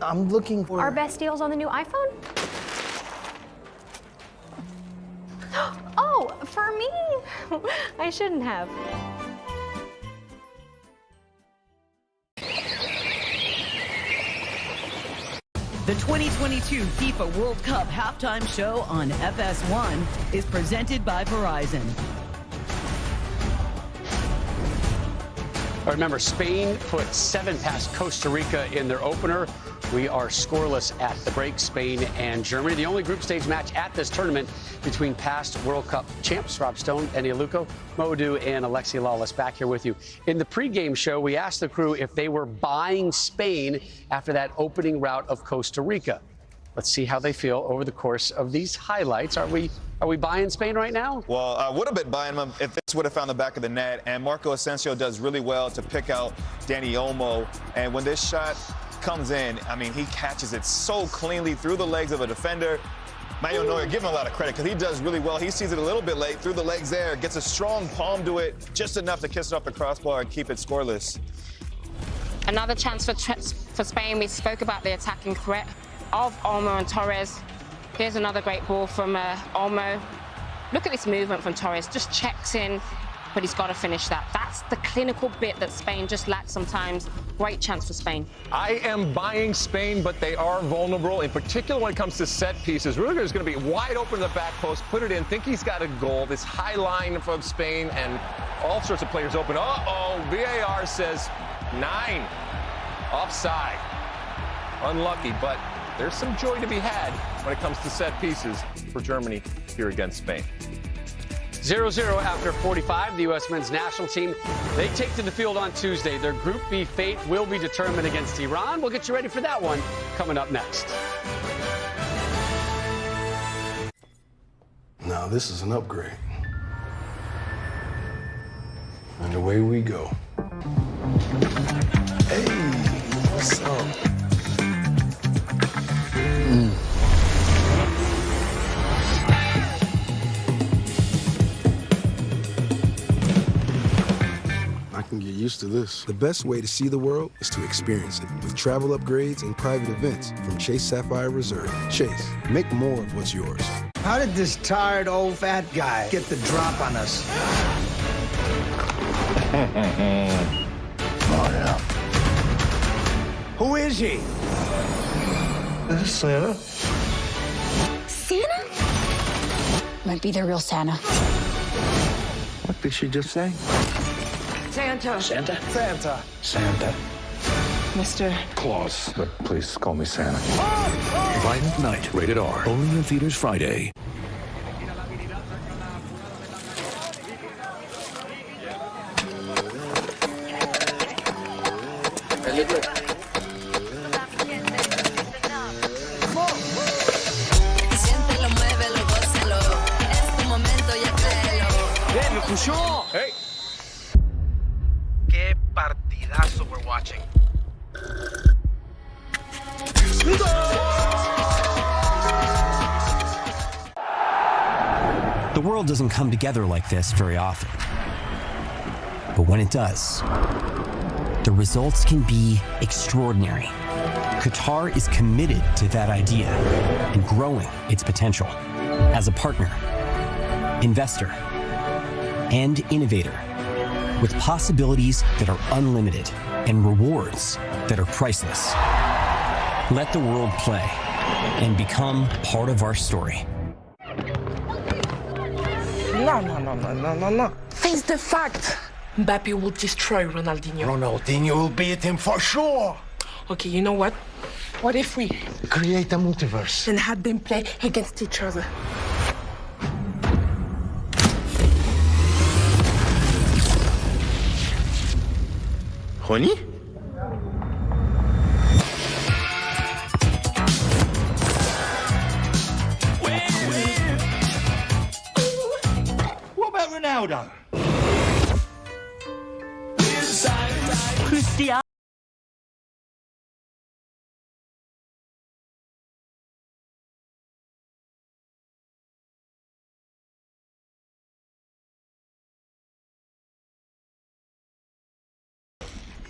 I'm looking for... Our best deals on the new iPhone? Oh, for me? I shouldn't have. The 2022 FIFA World Cup halftime show on FS1 is presented by Verizon. Remember, Spain put 7 past Costa Rica in their opener. We are scoreless at the break, Spain and Germany. The only group stage match at this tournament between past World Cup champs, Rob Stone, Eni Aluko, Modu, and Alexi Lawless back here with you. In the pregame show, we asked the crew if they were buying Spain after that opening rout of Costa Rica. Let's see how they feel over the course of these highlights. Are we buying Spain right now? Well, I would have been buying them if this would have found the back of the net. And Marco Asensio does really well to pick out Dani Olmo. And when this shot comes in, I mean, he catches it so cleanly through the legs of a defender. Manuel Neuer, give him a lot of credit because he does really well. He sees it a little bit late through the legs there, gets a strong palm to it, just enough to kiss it off the crossbar and keep it scoreless. Another chance for Spain. We spoke about the attacking threat of Olmo and Torres. Here's another great ball from Olmo. Look at this movement from Torres. Just checks in, but he's got to finish that. That's the clinical bit that Spain just lacks sometimes. Great chance for Spain. I am buying Spain, but they are vulnerable, in particular when it comes to set pieces. Rudiger's going to be wide open in the back post, put it in, think he's got a goal. This high line from Spain, and all sorts of players open. Uh-oh, VAR says 9. Offside. Unlucky, but there's some joy to be had when it comes to set pieces for Germany here against Spain. 0-0 after 45. The U.S. men's national team, they take to the field on Tuesday. Their Group B fate will be determined against Iran. We'll get you ready for that one coming up next. Now this is an upgrade. And away we go. Hey, what's up? I can get used to this. The best way to see the world is to experience it with travel upgrades and private events from Chase Sapphire Reserve. Chase, make more of what's yours. How did this tired old fat guy get the drop on us? Oh, yeah. Who is he? This is Santa. Santa? Might be the real Santa. What did she just say? Santa. Santa? Santa. Santa. Mr. Claus. But please call me Santa. Violent Night, rated R. Only in theaters Friday. Hey. Qué partidazo we're watching. The world doesn't come together like this very often. But when it does, the results can be extraordinary. Qatar is committed to that idea and growing its potential as a partner, investor, and innovator with possibilities that are unlimited and rewards that are priceless. Let the world play and become part of our story. No. Face the fact. Mbappe will destroy Ronaldinho. Ronaldinho will beat him for sure. Okay, you know what? What if we create a multiverse and have them play against each other? Honey? What about Ronaldo? Cristiano.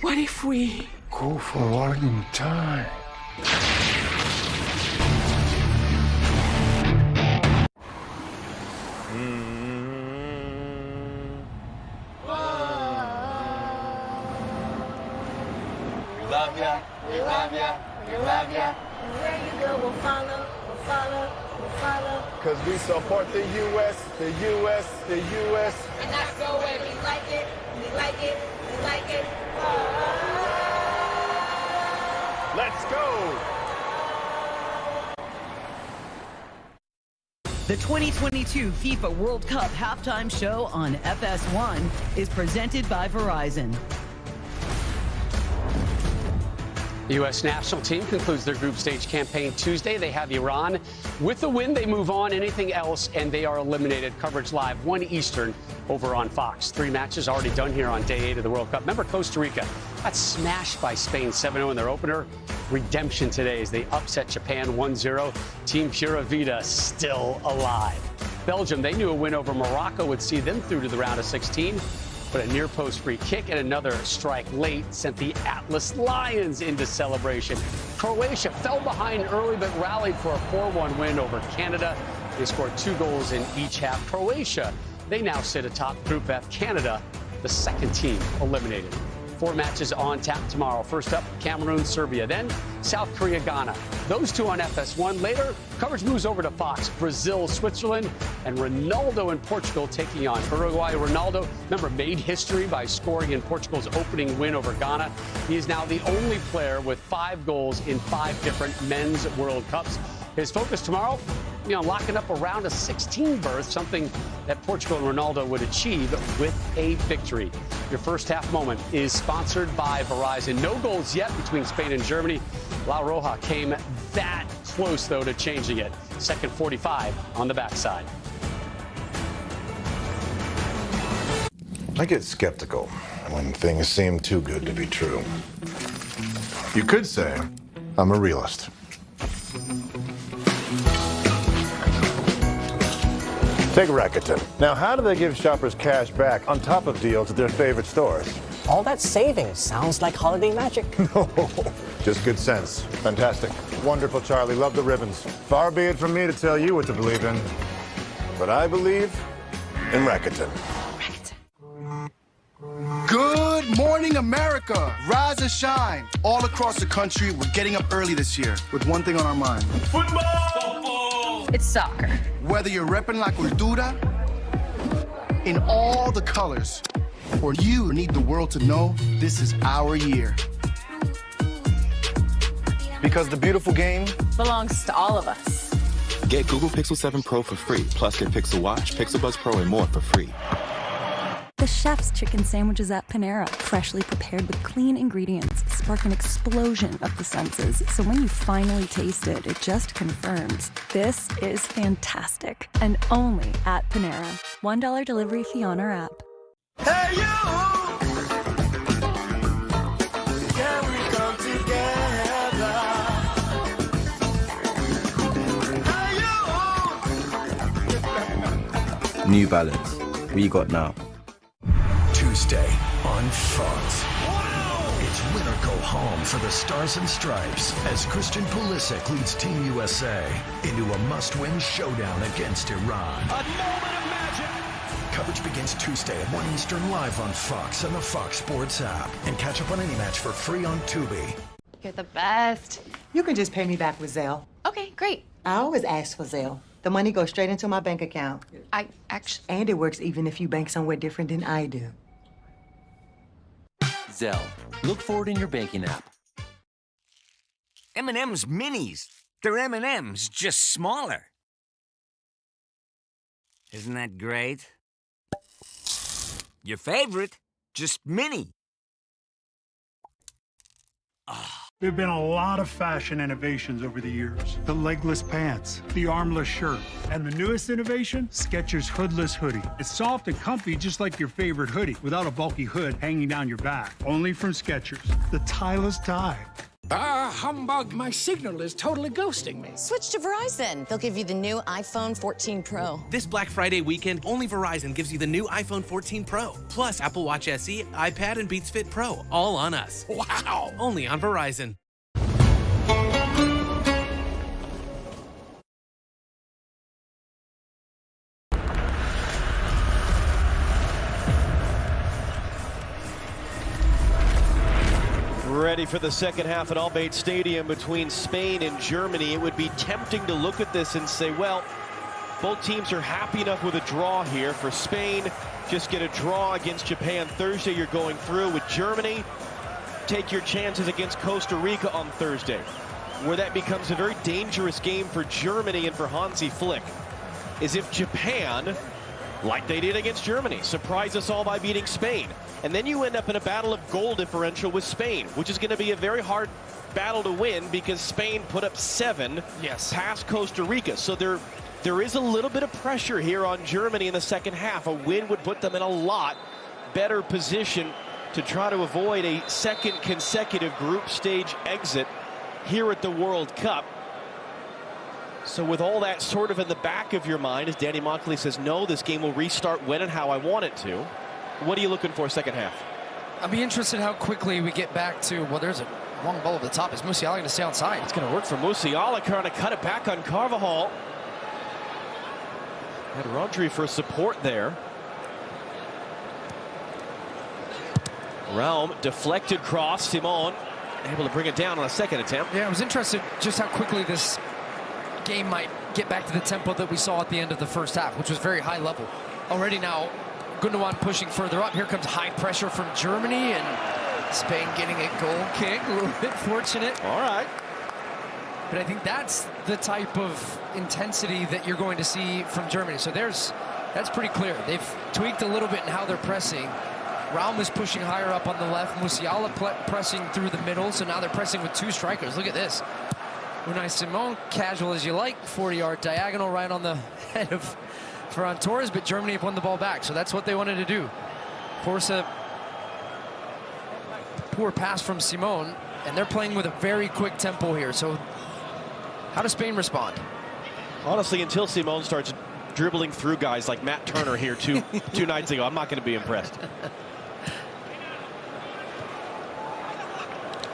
What if we go forward in time? We love ya. Where you go, we'll follow. 'Cause we support the U.S. And that's the way we like it. Let's go. The 2022 FIFA World Cup halftime show on FS1 is presented by Verizon. The U.S. national team concludes their group stage campaign Tuesday. They have Iran. With the win, they move on. Anything else, and they are eliminated. Coverage live, 1 Eastern, over on Fox. 3 matches already done here on day 8 of the World Cup. Remember, Costa Rica got smashed by Spain 7-0 in their opener. Redemption today as they upset Japan 1-0. Team Pura Vida still alive. Belgium, they knew a win over Morocco would see them through to the round of 16. But a near-post free kick and another strike late sent the Atlas Lions into celebration. Croatia fell behind early but rallied for a 4-1 win over Canada. They scored 2 goals in each half. Croatia, they now sit atop Group F. Canada, the second team eliminated. 4 matches on tap tomorrow. First up, Cameroon, Serbia. Then South Korea, Ghana. Those 2 on FS1. Later, coverage moves over to Fox. Brazil, Switzerland, and Ronaldo in Portugal taking on Uruguay. Ronaldo, remember, made history by scoring in Portugal's opening win over Ghana. He is now the only player with 5 goals in 5 different men's World Cups. His focus tomorrow, locking up around a 16 berth, something that Portugal and Ronaldo would achieve with a victory. Your first half moment is sponsored by Verizon. No goals yet between Spain and Germany. La Roja came that close, though, to changing it. Second 45 on the backside. I get skeptical when things seem too good to be true. You could say I'm a realist. Take Rakuten. Now, how do they give shoppers cash back on top of deals at their favorite stores? All that savings sounds like holiday magic. No, just good sense. Fantastic. Wonderful, Charlie. Love the ribbons. Far be it from me to tell you what to believe in, but I believe in Rakuten. Good morning, America. Rise and shine. All across the country, we're getting up early this year with one thing on our mind. Football! It's soccer. Whether you're repping La Cultura in all the colors, or you need the world to know this is our year. Because the beautiful game belongs to all of us. Get Google Pixel 7 Pro for free, plus get Pixel Watch, Pixel Buds Pro, and more for free. The chef's chicken sandwiches at Panera, freshly prepared with clean ingredients, spark an explosion of the senses. So when you finally taste it, it just confirms this is fantastic, and only at Panera. $1 delivery fee on our app. Hey, you! Can we come together? Hey, you! New Balance. What you got now? Tuesday on Fox. Wow! It's win or go home for the Stars and Stripes as Christian Pulisic leads Team USA into a must-win showdown against Iran. A moment of magic! Coverage begins Tuesday at 1 Eastern live on Fox and the Fox Sports app. And catch up on any match for free on Tubi. You're the best. You can just pay me back with Zelle. Okay, great. I always ask for Zelle. The money goes straight into my bank account. I actually... And it works even if you bank somewhere different than I do. Zelle. Look for it in your banking app. M&M's Minis. They're M&M's, just smaller. Isn't that great? Your favorite, just mini. There have been a lot of fashion innovations over the years. The legless pants, the armless shirt, and the newest innovation, Skechers hoodless hoodie. It's soft and comfy just like your favorite hoodie without a bulky hood hanging down your back. Only from Skechers, the tieless tie. Humbug. My signal is totally ghosting me. Switch to Verizon. They'll give you the new iPhone 14 Pro. This Black Friday weekend, only Verizon gives you the new iPhone 14 Pro. Plus Apple Watch SE, iPad, and Beats Fit Pro. All on us. Wow! Only on Verizon. Ready for the second half at Albait Stadium between Spain and Germany. It would be tempting to look at this and say, well, both teams are happy enough with a draw here. For Spain, just get a draw against Japan Thursday, you're going through. With Germany, take your chances against Costa Rica on Thursday, where that becomes a very dangerous game for Germany and for Hansi Flick, is if Japan, like they did against Germany, surprise us all by beating Spain. And then you end up in a battle of goal differential with Spain, which is going to be a very hard battle to win because Spain put up 7 past Costa Rica. So there is a little bit of pressure here on Germany in the second half. A win would put them in a lot better position to try to avoid a second consecutive group stage exit here at the World Cup. So with all that sort of in the back of your mind, as Danny Monkley says, no, this game will restart when and how I want it to. What are you looking for second half? I'll be interested how quickly we get back to, well, there's a long ball over the top. Is Musiala going to stay on side? It's going to work for Musiala, trying to cut it back on Carvajal. Had Rodri for support there. Raum, deflected cross, Simon able to bring it down on a second attempt. Yeah, I was interested just how quickly this game might get back to the tempo that we saw at the end of the first half, which was very high level. Already now, Gundogan pushing further up. Here comes high pressure from Germany, and Spain getting a goal kick. A little bit fortunate. All right. But I think that's the type of intensity that you're going to see from Germany. So that's pretty clear. They've tweaked a little bit in how they're pressing. Raum is pushing higher up on the left. Musiala pressing through the middle. So now they're pressing with 2 strikers. Look at this. Unai Simon, casual as you like. 40-yard diagonal right on the head of Ferran Torres. But Germany have won the ball back. So that's what they wanted to do. Force a poor pass from Simon. And they're playing with a very quick tempo here. So how does Spain respond? Honestly, until Simon starts dribbling through guys like Matt Turner here two nights ago, I'm not going to be impressed.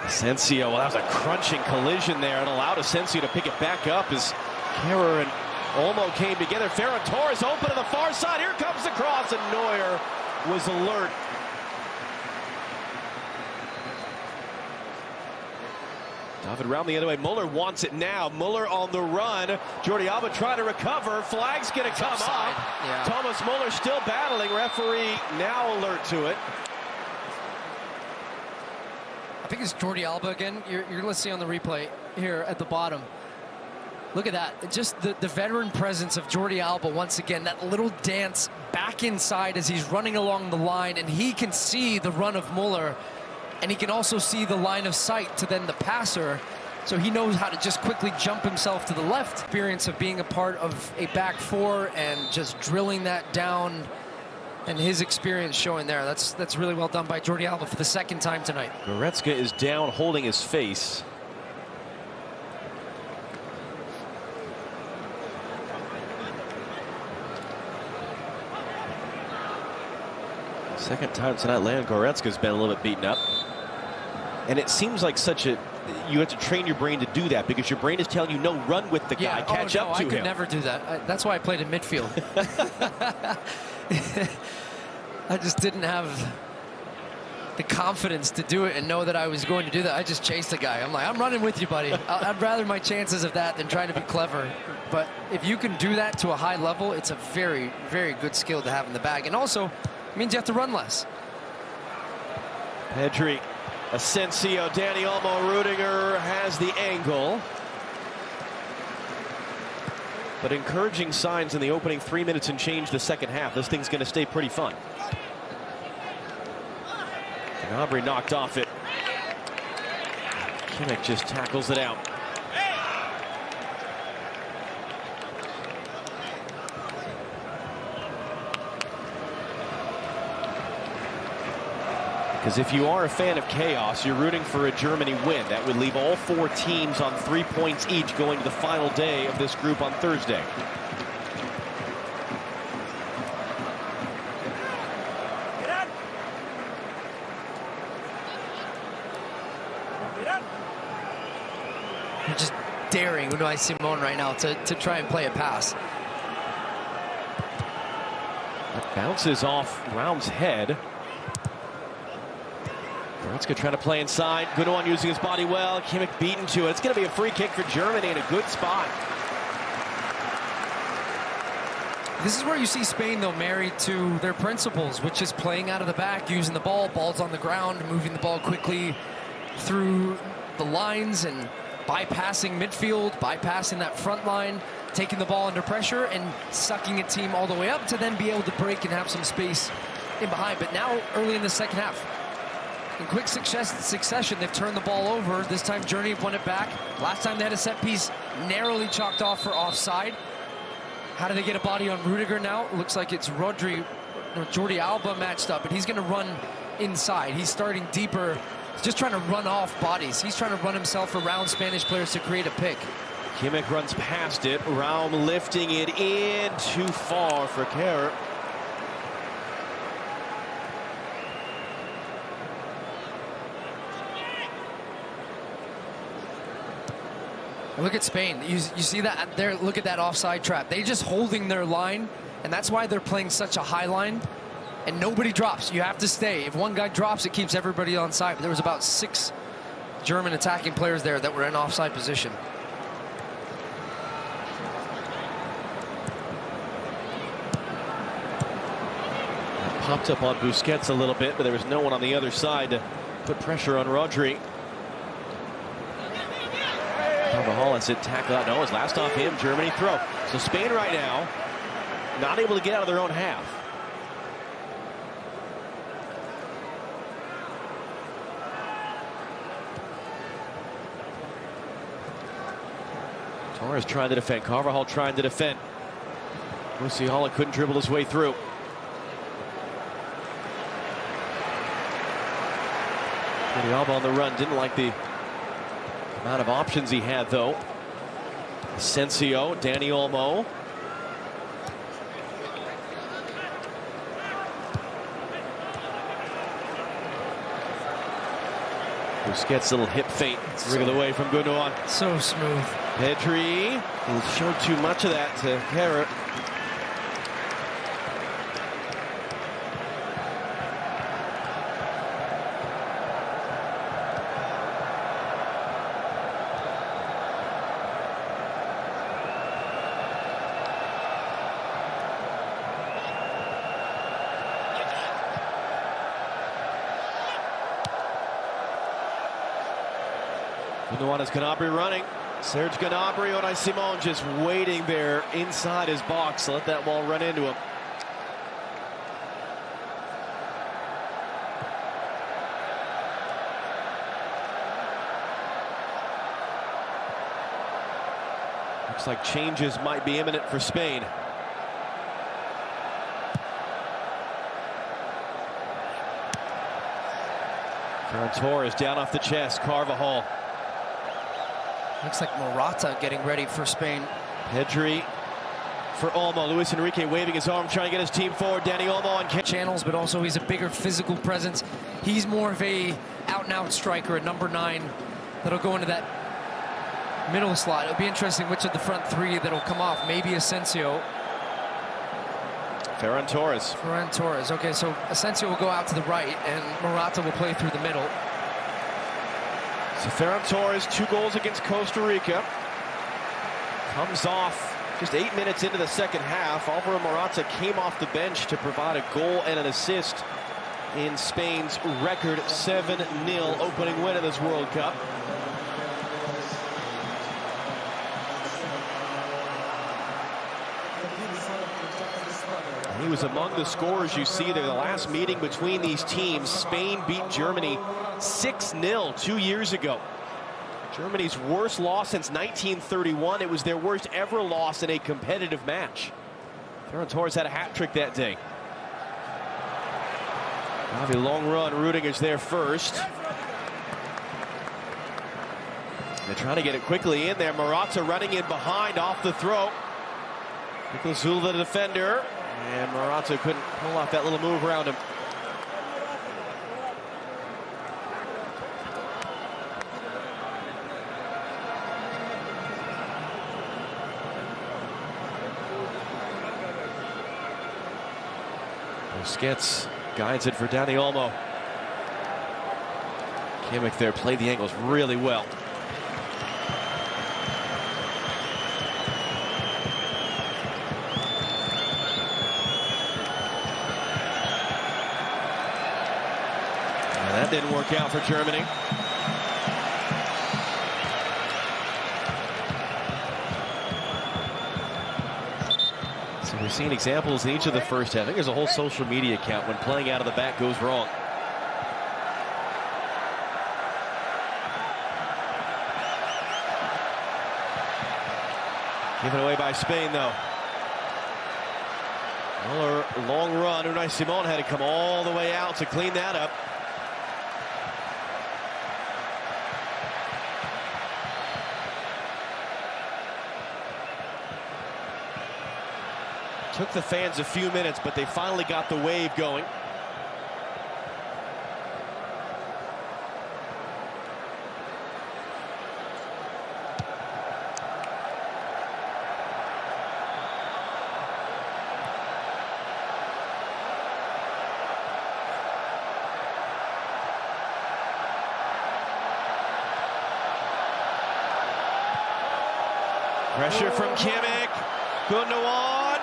Asensio, well, that was a crunching collision there and allowed Asensio to pick it back up as Kehrer and Olmo came together. Ferran Torres open to the far side. Here comes the cross, and Neuer was alert. David Raum the other way. Muller wants it now. Muller on the run. Jordi Alba trying to recover. Flag's going to come up. Yeah. Thomas Muller still battling. Referee now alert to it. I think it's Jordi Alba again. You're going to see on the replay here at the bottom. Look at that. Just the veteran presence of Jordi Alba once again. That little dance back inside as he's running along the line, and he can see the run of Muller. And he can also see the line of sight to then the passer. So he knows how to just quickly jump himself to the left. Experience of being a part of a back 4 and just drilling that down. And his experience showing there. That's really well done by Jordi Alba for the 2nd time tonight. Goretzka is down holding his face. Second time tonight, Leon Goretzka's been a little bit beaten up. And it seems like you have to train your brain to do that because your brain is telling you, no, run with the guy, catch up to him. I could never do that. That's why I played in midfield. I just didn't have the confidence to do it and know that I was going to do that. I just chased the guy. I'm like, I'm running with you, buddy. I'd rather my chances of that than trying to be clever. But if you can do that to a high level, it's a very, very good skill to have in the bag. And also, it means you have to run less. Pedri, Asensio, Dani Olmo, Rudiger has the angle. But encouraging signs in the opening 3 minutes and change the second half. This thing's going to stay pretty fun. Gnabry knocked off it. Kimmich just tackles it out. Because if you are a fan of chaos, you're rooting for a Germany win. That would leave all 4 teams on 3 points each going to the final day of this group on Thursday. You're just daring Unai Simon right now to try and play a pass. That bounces off Raum's head. Goretzka trying to play inside. Gundogan using his body well. Kimmich beaten to it. It's going to be a free kick for Germany in a good spot. This is where you see Spain, though, married to their principles, which is playing out of the back, using the ball, balls on the ground, moving the ball quickly through the lines and bypassing midfield, bypassing that front line, taking the ball under pressure and sucking a team all the way up to then be able to break and have some space in behind. But now, early in the second half, in quick succession, they've turned the ball over. This time, Germany won it back. Last time they had a set piece narrowly chalked off for offside. How do they get a body on Rudiger now? It looks like it's Jordi Alba matched up, but he's going to run inside. He's starting deeper, just trying to run off bodies. He's trying to run himself around Spanish players to create a pick. Kimmich runs past it. Raum lifting it in too far for Kehrer. Look at Spain. You see that there? Look at that offside trap. They're just holding their line, and that's why they're playing such a high line. And nobody drops. You have to stay. If one guy drops, it keeps everybody on side. But there was about 6 German attacking players there that were in offside position. Popped up on Busquets a little bit, but there was no one on the other side to put pressure on Rodri. Carvajal has it tackled out. No, it's last off him. Germany throw. So Spain right now not able to get out of their own half. Torres trying to defend. Carvajal trying to defend. Musiala couldn't dribble his way through. Alba on the run. Didn't like the amount of options he had, though. Asensio, Dani Olmo. Busquets' little hip feint. Wriggled away from Gundogan. So smooth. Pedri showed too much of that to Herrera. Gundogan is Gnabry running. Serge Gnabry, Unai Simon just waiting there inside his box to let that ball run into him. Looks like changes might be imminent for Spain. Ferran Torres down off the chest. Carvajal. Looks like Morata getting ready for Spain. Pedri for Olmo. Luis Enrique waving his arm, trying to get his team forward. Dani Olmo on channels, but also he's a bigger physical presence. He's more of a out-and-out striker, a number 9 that'll go into that middle slot. It'll be interesting which of the front 3 that'll come off. Maybe Asensio. Ferran Torres. Ferran Torres. Okay, so Asensio will go out to the right, and Morata will play through the middle. So Ferran Torres, 2 goals against Costa Rica. Comes off just 8 minutes into the second half. Alvaro Morata came off the bench to provide a goal and an assist in Spain's record 7-0 opening win of this World Cup. He was among the scorers you see there. The last meeting between these teams, Spain beat Germany 6-0 2 years ago. Germany's worst loss since 1931. It was their worst ever loss in a competitive match. Ferran Torres had a hat trick that day. A long run. Rudiger's there first. They're trying to get it quickly in there. Morata running in behind off the throw. Nicolas Zulva, the defender. And Morata couldn't pull off that little move around him. Busquets guides it for Dani Olmo. Kimmich there played the angles really well. That didn't work out for Germany. So we've seen examples in each of the first half. I think there's a whole social media account when playing out of the back goes wrong. Given away by Spain, though. Muller, long run. Unai Simon had to come all the way out to clean that up. Took the fans a few minutes, but they finally got the wave going. Pressure from Kimmich. Gundogan.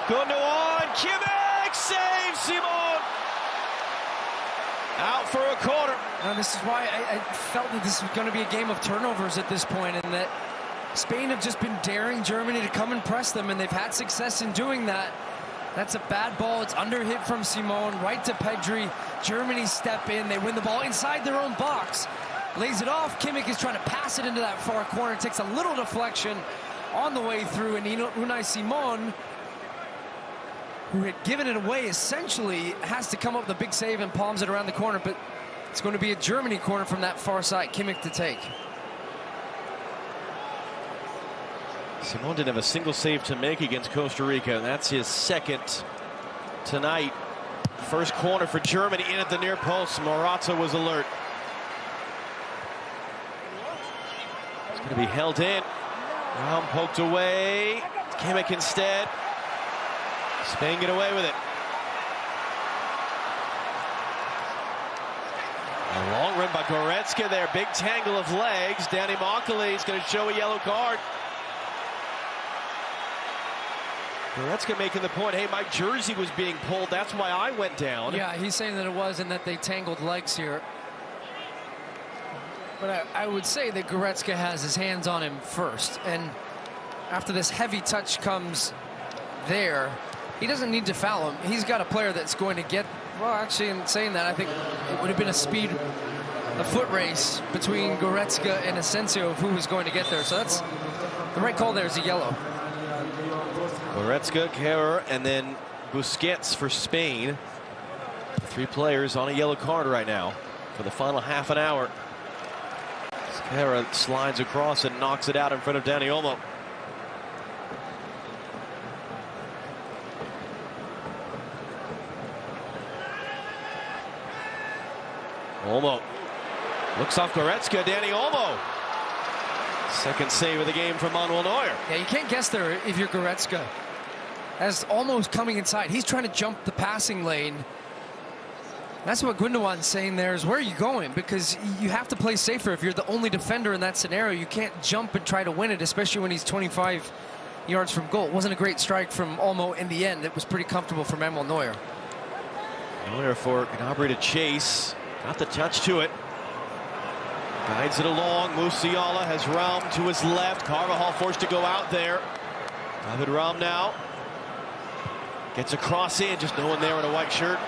Gundogan. Kimmich saves Simon. Out for a corner. Now, this is why I felt that this was going to be a game of turnovers at this point, and that Spain have just been daring Germany to come and press them, and they've had success in doing that. That's a bad ball. It's under hit from Simon, right to Pedri. Germany step in. They win the ball inside their own box. Lays it off. Kimmich is trying to pass it into that far corner. Takes a little deflection on the way through, and Unai Simon, who had given it away, essentially has to come up with a big save and palms it around the corner, but it's going to be a Germany corner from that far side. Kimmich to take. Simon didn't have a single save to make against Costa Rica, and that's his second tonight. First corner for Germany in at the near post. Morata was alert. It's going to be held in. Raum poked away. Kimmich instead. Spain get away with it. A long run by Goretzka there. Big tangle of legs. Danny Macaulay is going to show a yellow card. Goretzka making the point, hey, my jersey was being pulled. That's why I went down. Yeah, he's saying that it was and that they tangled legs here. But I would say that Goretzka has his hands on him first. And after this heavy touch comes there, he doesn't need to foul him. He's got a player that's going to get, well, actually, in saying that, I think it would have been a foot race between Goretzka and Asensio of who was going to get there. So that's the right call there is a yellow. Goretzka, Kehrer, and then Busquets for Spain. 3 players on a yellow card right now for the final half an hour. Kehrer slides across and knocks it out in front of Dani Olmo. Olmo looks off Goretzka. Dani Olmo. Second save of the game from Manuel Neuer. Yeah, you can't guess there if you're Goretzka. As almost coming inside, he's trying to jump the passing lane. That's what Gundogan's saying there is, where are you going? Because you have to play safer. If you're the only defender in that scenario, you can't jump and try to win it, especially when he's 25 yards from goal. It wasn't a great strike from Olmo in the end. It was pretty comfortable for Manuel Neuer. Neuer for Gnabry to chase. Got the touch to it. Guides it along. Musiala has Raum to his left. Carvajal forced to go out there. David Raum now. Gets a cross in, just no one there in a white shirt.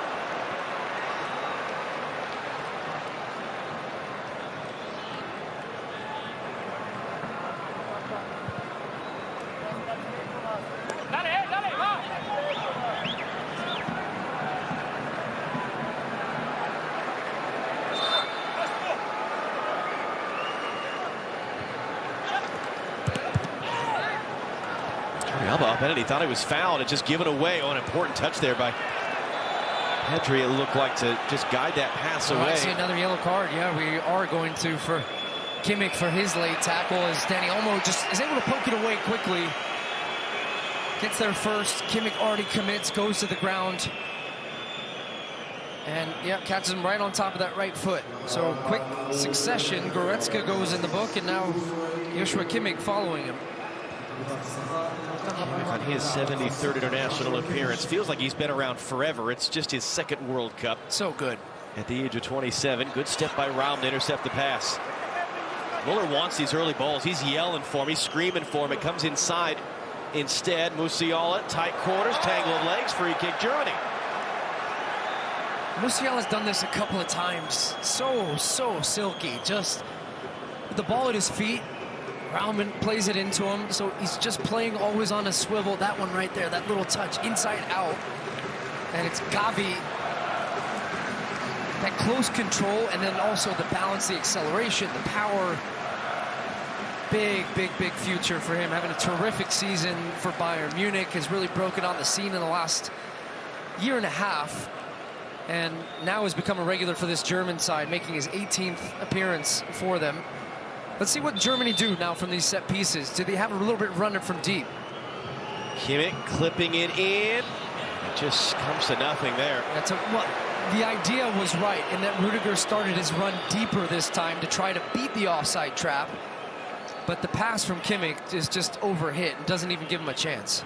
And he thought he was fouled and just given away. Oh, an important touch there by Pedri. It looked like to just guide that pass away. I see another yellow card. Yeah, we are going to for Kimmich for his late tackle as Dani Olmo just is able to poke it away quickly. Gets there first. Kimmich already commits, goes to the ground. And, yeah, catches him right on top of that right foot. So, quick succession. Goretzka goes in the book, and now Joshua Kimmich following him. On his 73rd international appearance. Feels like he's been around forever. It's just his second World Cup. So good. At the age of 27. Good step by Raum to intercept the pass. Muller wants these early balls. He's yelling for him. He's screaming for him. It comes inside instead. Musiala, tight corners, tangle of legs, free kick Germany. Musiala's done this a couple of times. So silky. Just with the ball at his feet. Raum plays it into him, so he's just playing always on a swivel. That one right there, that little touch, inside out. And it's Gavi. That close control, and then also the balance, the acceleration, the power. Big future for him. Having a terrific season for Bayern Munich. Has really broken on the scene in the last year and a half. And now has become a regular for this German side, making his 18th appearance for them. Let's see what Germany do now from these set pieces. Do they have a little bit running from deep? Kimmich clipping it in. It just comes to nothing there. Well, the idea was right in that Rudiger started his run deeper this time to try to beat the offside trap. But the pass from Kimmich is just overhit and doesn't even give him a chance.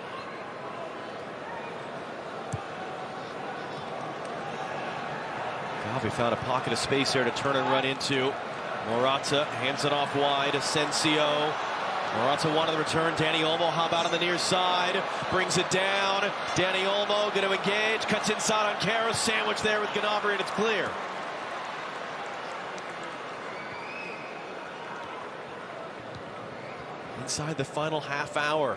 Gavi found a pocket of space there to turn and run into. Morata hands it off wide. Asensio. Morata wanted the return. Dani Olmo, how about on the near side? Brings it down. Dani Olmo going to engage. Cuts inside on Kara. Sandwich there with Gnabry, and it's clear. Inside the final half hour.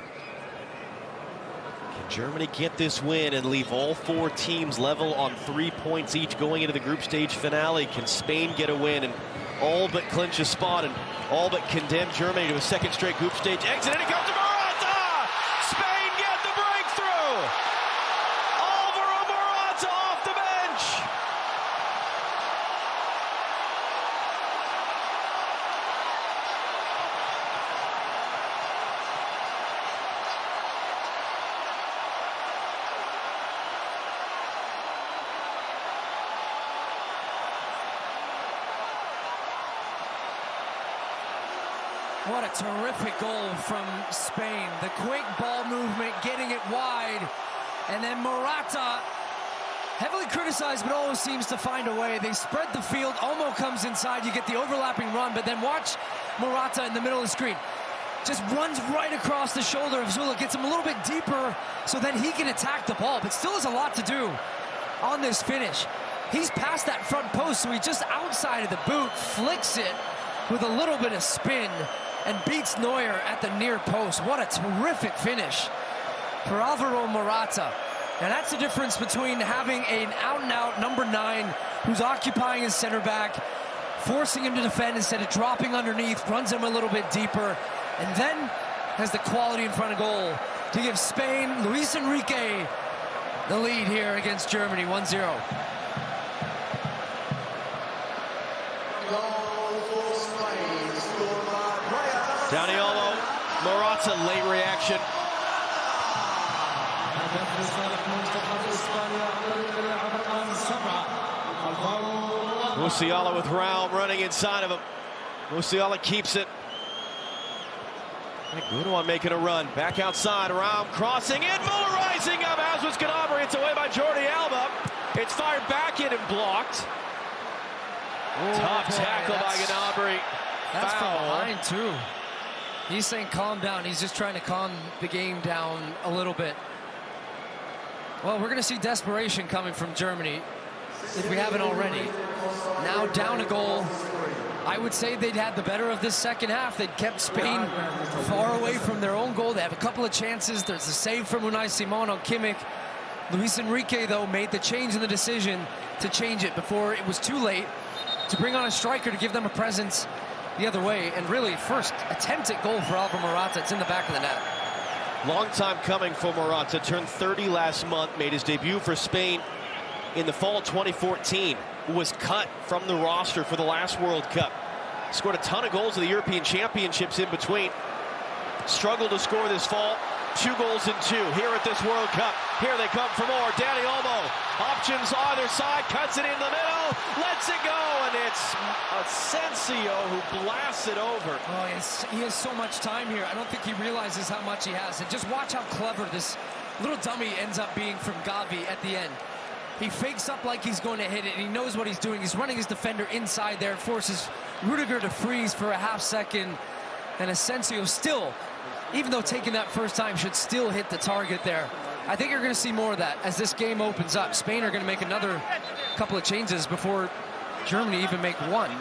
Can Germany get this win and leave all 4 teams level on 3 points each going into the group stage finale? Can Spain get a win and all but clinch a spot and all but condemn Germany to a second straight group stage exit? And it comes to Morata! Spain get the breakthrough! Alvaro Morata off the bench! What a terrific goal from Spain. The quick ball movement, getting it wide. And then Morata, heavily criticized, but always seems to find a way. They spread the field. Olmo comes inside. You get the overlapping run, but then watch Morata in the middle of the screen. Just runs right across the shoulder of Zula, gets him a little bit deeper so then he can attack the ball, but still has a lot to do on this finish. He's past that front post, so he just outside of the boot, flicks it with a little bit of spin, and beats Neuer at the near post. What a terrific finish for Alvaro Morata. And that's the difference between having an out-and-out number 9 who's occupying his center back, forcing him to defend instead of dropping underneath, runs him a little bit deeper, and then has the quality in front of goal to give Spain, Luis Enrique, the lead here against Germany, 1-0. Dani Olmo, Morata, late reaction. Musiala with Raum running inside of him. Musiala keeps it. Gundogan making a run. Back outside, Raum crossing it. Muller rising up, as was Gnabry. It's away by Jordi Alba. It's fired back in and blocked. Tough tackle by Gnabry. That's Foul. from behind, too. He's saying calm down. He's just trying to calm the game down a little bit. Well, we're going to see desperation coming from Germany, if we haven't already. Now down a goal. I would say they'd had the better of this second half. They'd kept Spain far away from their own goal. They have a couple of chances. There's a save from Unai Simon on Kimmich. Luis Enrique, though, made the change in the decision to change it before it was too late to bring on a striker to give them a presence the other way. And really, first attempt at goal for Alvaro Morata. It's in the back of the net. Long time coming for Morata. Turned 30 last month. Made his debut for Spain in the fall of 2014. Was cut from the roster for the last World Cup. Scored a ton of goals in the European Championships in between. Struggled to score this fall. 2 goals in 2 here at this World Cup. Here they come for more. Dani Olmo. Options either side. Cuts it in the middle. Lets it go. And it's Asensio who blasts it over. Oh, he has so much time here. I don't think he realizes how much he has. And just watch how clever this little dummy ends up being from Gavi at the end. He fakes up like he's going to hit it, and he knows what he's doing. He's running his defender inside there. It forces Rudiger to freeze for a half second. And Asensio still, even though taking that first time, should still hit the target there. I think you're going to see more of that as this game opens up. Spain are going to make another couple of changes before Germany even make one.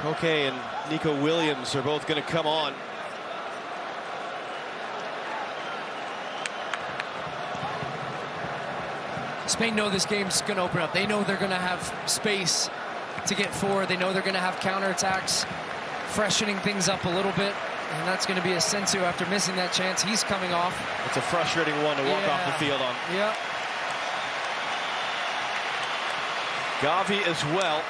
Koke and Nico Williams are both going to come on. Spain know this game's going to open up. They know they're going to have space to get forward. They know they're going to have counterattacks, freshening things up a little bit. And that's going to be Asensio after missing that chance. He's coming off. It's a frustrating one to walk off the field on. Yeah. Gavi as well.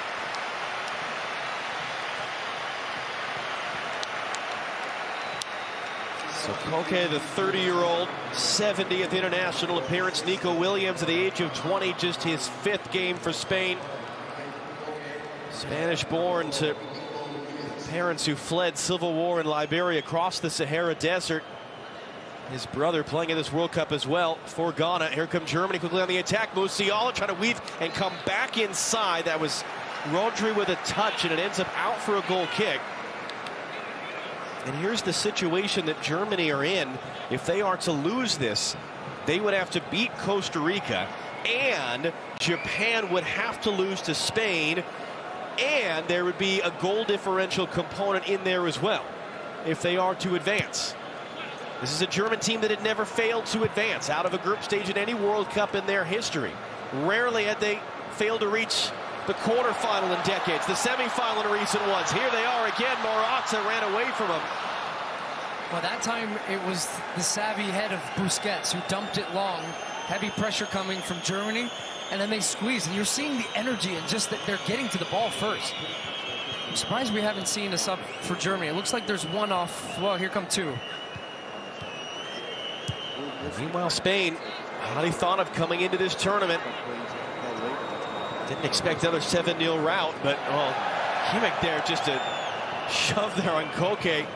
So Koke, the 30-year-old, 70th international appearance. Nico Williams at the age of 20, just his 5th game for Spain. Spanish-born to parents who fled civil war in Liberia across the Sahara Desert. His brother playing in this World Cup as well for Ghana. Here come Germany quickly on the attack. Musiala trying to weave and come back inside. That was Rodri with a touch, and it ends up out for a goal kick. And here's the situation that Germany are in. If they are to lose this, they would have to beat Costa Rica, and Japan would have to lose to Spain, and there would be a goal differential component in there as well if they are to advance. This is a German team that had never failed to advance out of a group stage in any World Cup in their history. Rarely had they failed to reach the quarterfinal in decades, the semifinal in recent ones. Here they are again. Morata ran away from them. Well, that time it was the savvy head of Busquets who dumped it long. Heavy pressure coming from Germany, and then they squeeze. And you're seeing the energy and just that they're getting to the ball first. I'm surprised we haven't seen a sub for Germany. It looks like there's one off. Well, here come two. Meanwhile, Spain, highly thought of coming into this tournament. Didn't expect another 7-0 rout, but Kimmich there just a shove there on Koke.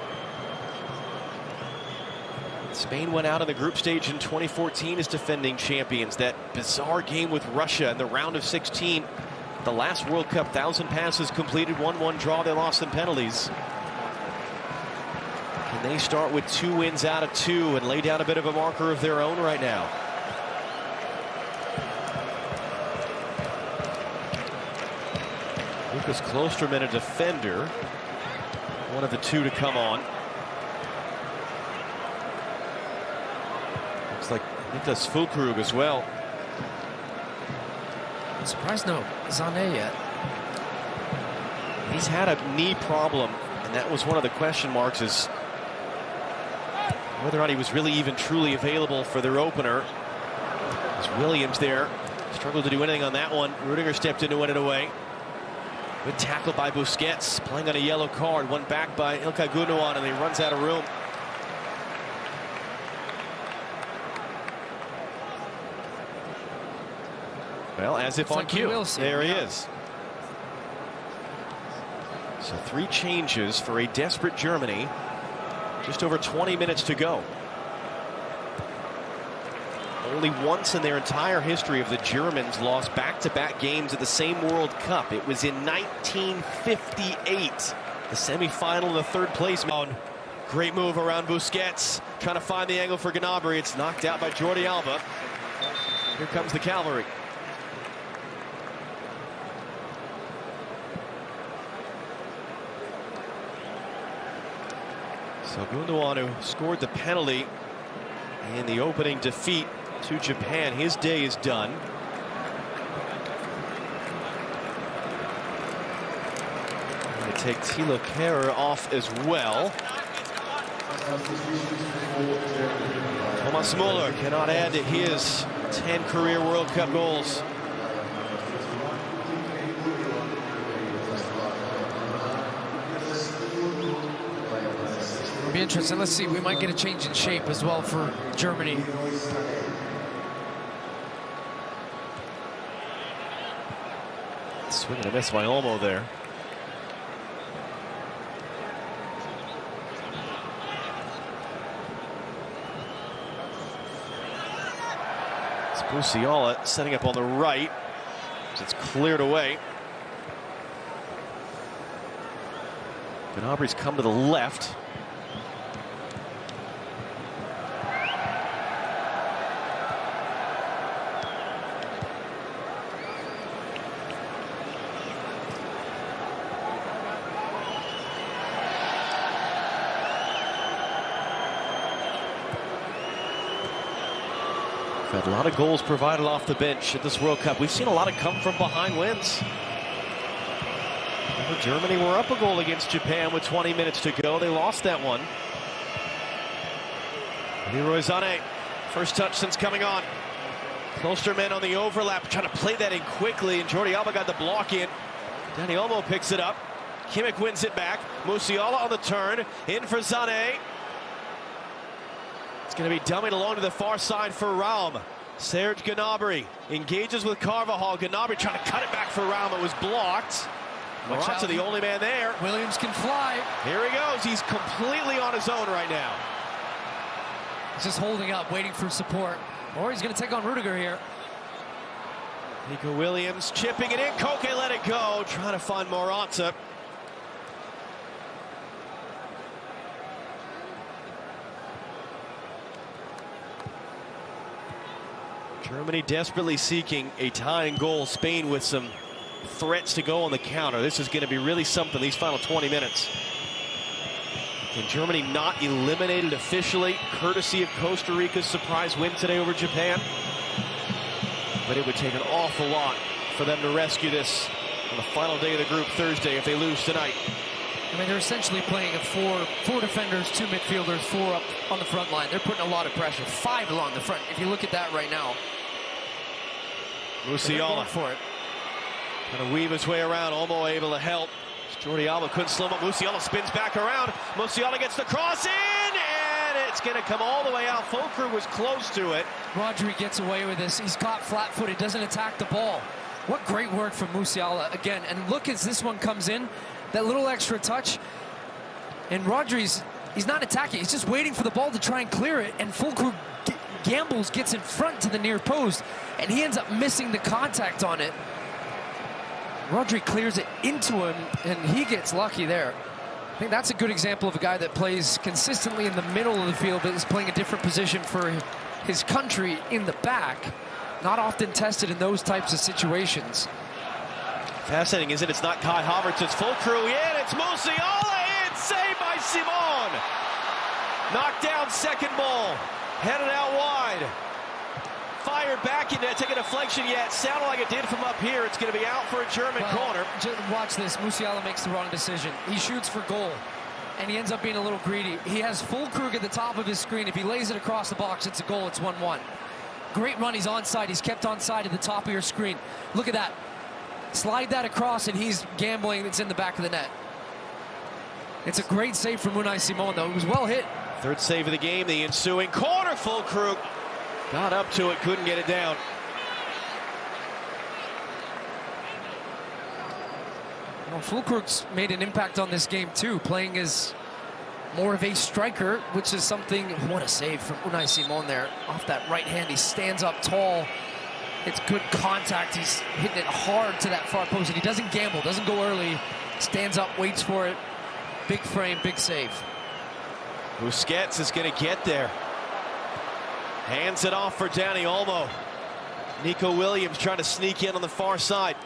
Spain went out in the group stage in 2014 as defending champions. That bizarre game with Russia in the round of 16. The last World Cup, 1,000 passes completed, 1-1 draw. They lost in penalties. Can they start with 2 wins out of 2 and lay down a bit of a marker of their own right now? Lucas Klosterman, a defender, one of the 2 to come on. Looks like Niklas Füllkrug as well. I'm surprised no Sané yet. He's had a knee problem, and that was one of the question marks, is whether or not he was really even truly available for their opener. As Williams there struggled to do anything on that one. Rudiger stepped in to win it away. Good tackle by Busquets, playing on a yellow card. One back by Ilkay Gundogan, and he runs out of room. Well, as if on cue, there he is. So 3 changes for a desperate Germany. Just over 20 minutes to go. Only once in their entire history have the Germans lost back-to-back games at the same World Cup. It was in 1958, the semifinal in the 3rd place. Great move around Busquets, trying to find the angle for Gnabry. It's knocked out by Jordi Alba. Here comes the cavalry. So Gundogan, who scored the penalty in the opening defeat to Japan, his day is done. Going to take Thilo Kehrer off as well. Thomas Müller cannot add to his 10 career World Cup goals. Be interesting. Let's see. We might get a change in shape as well for Germany. Swing and a miss by Olmo there. It's Musiala setting up on the right. It's cleared away. Gnabry's come to the left. Had a lot of goals provided off the bench at this World Cup. We've seen a lot of come from behind wins. Remember, Germany were up a goal against Japan with 20 minutes to go. They lost that one. Leroy Sané, first touch since coming on. Klosterman on the overlap, trying to play that in quickly, and Jordi Alba got the block in. Dani Olmo picks it up. Kimmich wins it back. Musiala on the turn, in for Sané. It's going to be dummied along to the far side for Raum. Serge Gnabry engages with Carvajal. Gnabry trying to cut it back for Raum. It was blocked. Morata, the only man there. Williams can fly. Here he goes. He's completely on his own right now. just holding up, waiting for support. Or he's going to take on Rudiger here. Nico Williams chipping it in. Koke let it go, trying to find Morata. Germany desperately seeking a tying goal. Spain with some threats to go on the counter. This is going to be really something these final 20 minutes. Can Germany not eliminated officially, courtesy of Costa Rica's surprise win today over Japan? But it would take an awful lot for them to rescue this on the final day of the group Thursday if they lose tonight. I mean, they're essentially playing a four defenders, 2 midfielders, 4 up on the front line. They're putting a lot of pressure. 5 along the front. If you look at that right now. Musiala for it. Going to weave his way around. Olmo able to help. Jordi Alba couldn't slow him up. Musiala spins back around. Musiala gets the cross in, and it's going to come all the way out. Fulkrug was close to it. Rodri gets away with this. He's caught flat-footed, doesn't attack the ball. What great work from Musiala again. And look as this one comes in, that little extra touch. And he's not attacking. He's just waiting for the ball to try and clear it. And Fulkrug gambles, gets in front to the near post, and he ends up missing the contact on it. Rodri clears it into him, and he gets lucky there. I think that's a good example of a guy that plays consistently in the middle of the field, but is playing a different position for his country in the back. Not often tested in those types of situations. Fascinating, isn't it? It's not Kai Havertz, it's Fulkrug in, it's Musiala in, saved by Simon. Knocked down, second ball, headed out wide. Fired back into it, take a deflection yet. Sounded like it did from up here. It's going to be out for a German corner. Watch this. Musiala makes the wrong decision. He shoots for goal, and he ends up being a little greedy. He has Fulkrug at the top of his screen. If he lays it across the box, it's a goal. It's 1-1. Great run. He's onside. He's kept onside at the top of your screen. Look at that. Slide that across, and he's gambling. It's in the back of the net. It's a great save from Unai Simon, though. It was well hit. Third save of the game. The ensuing corner. Fulkrug got up to it, couldn't get it down. Well, Fulkrug's made an impact on this game too, playing as more of a striker, which is something. What a save from Unai Simon there. Off that right hand, he stands up tall. It's good contact. He's hitting it hard to that far post, and he doesn't gamble, doesn't go early. Stands up, waits for it. Big frame, big save. Busquets is going to get there. Hands it off for Dani Olmo. Nico Williams trying to sneak in on the far side.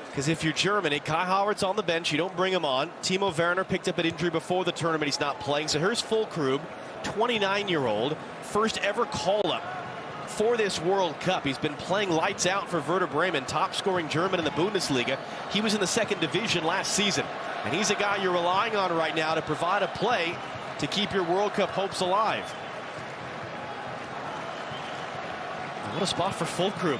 Because if you're Germany, Kai Havertz on the bench, you don't bring him on. Timo Werner picked up an injury before the tournament. He's not playing. So here's Fulkrug, 29-year-old, first ever call-up for this World Cup. He's been playing lights out for Werder Bremen, top-scoring German in the Bundesliga. He was in the second division last season. And he's a guy you're relying on right now to provide a play to keep your World Cup hopes alive. What a spot for Fulkrug.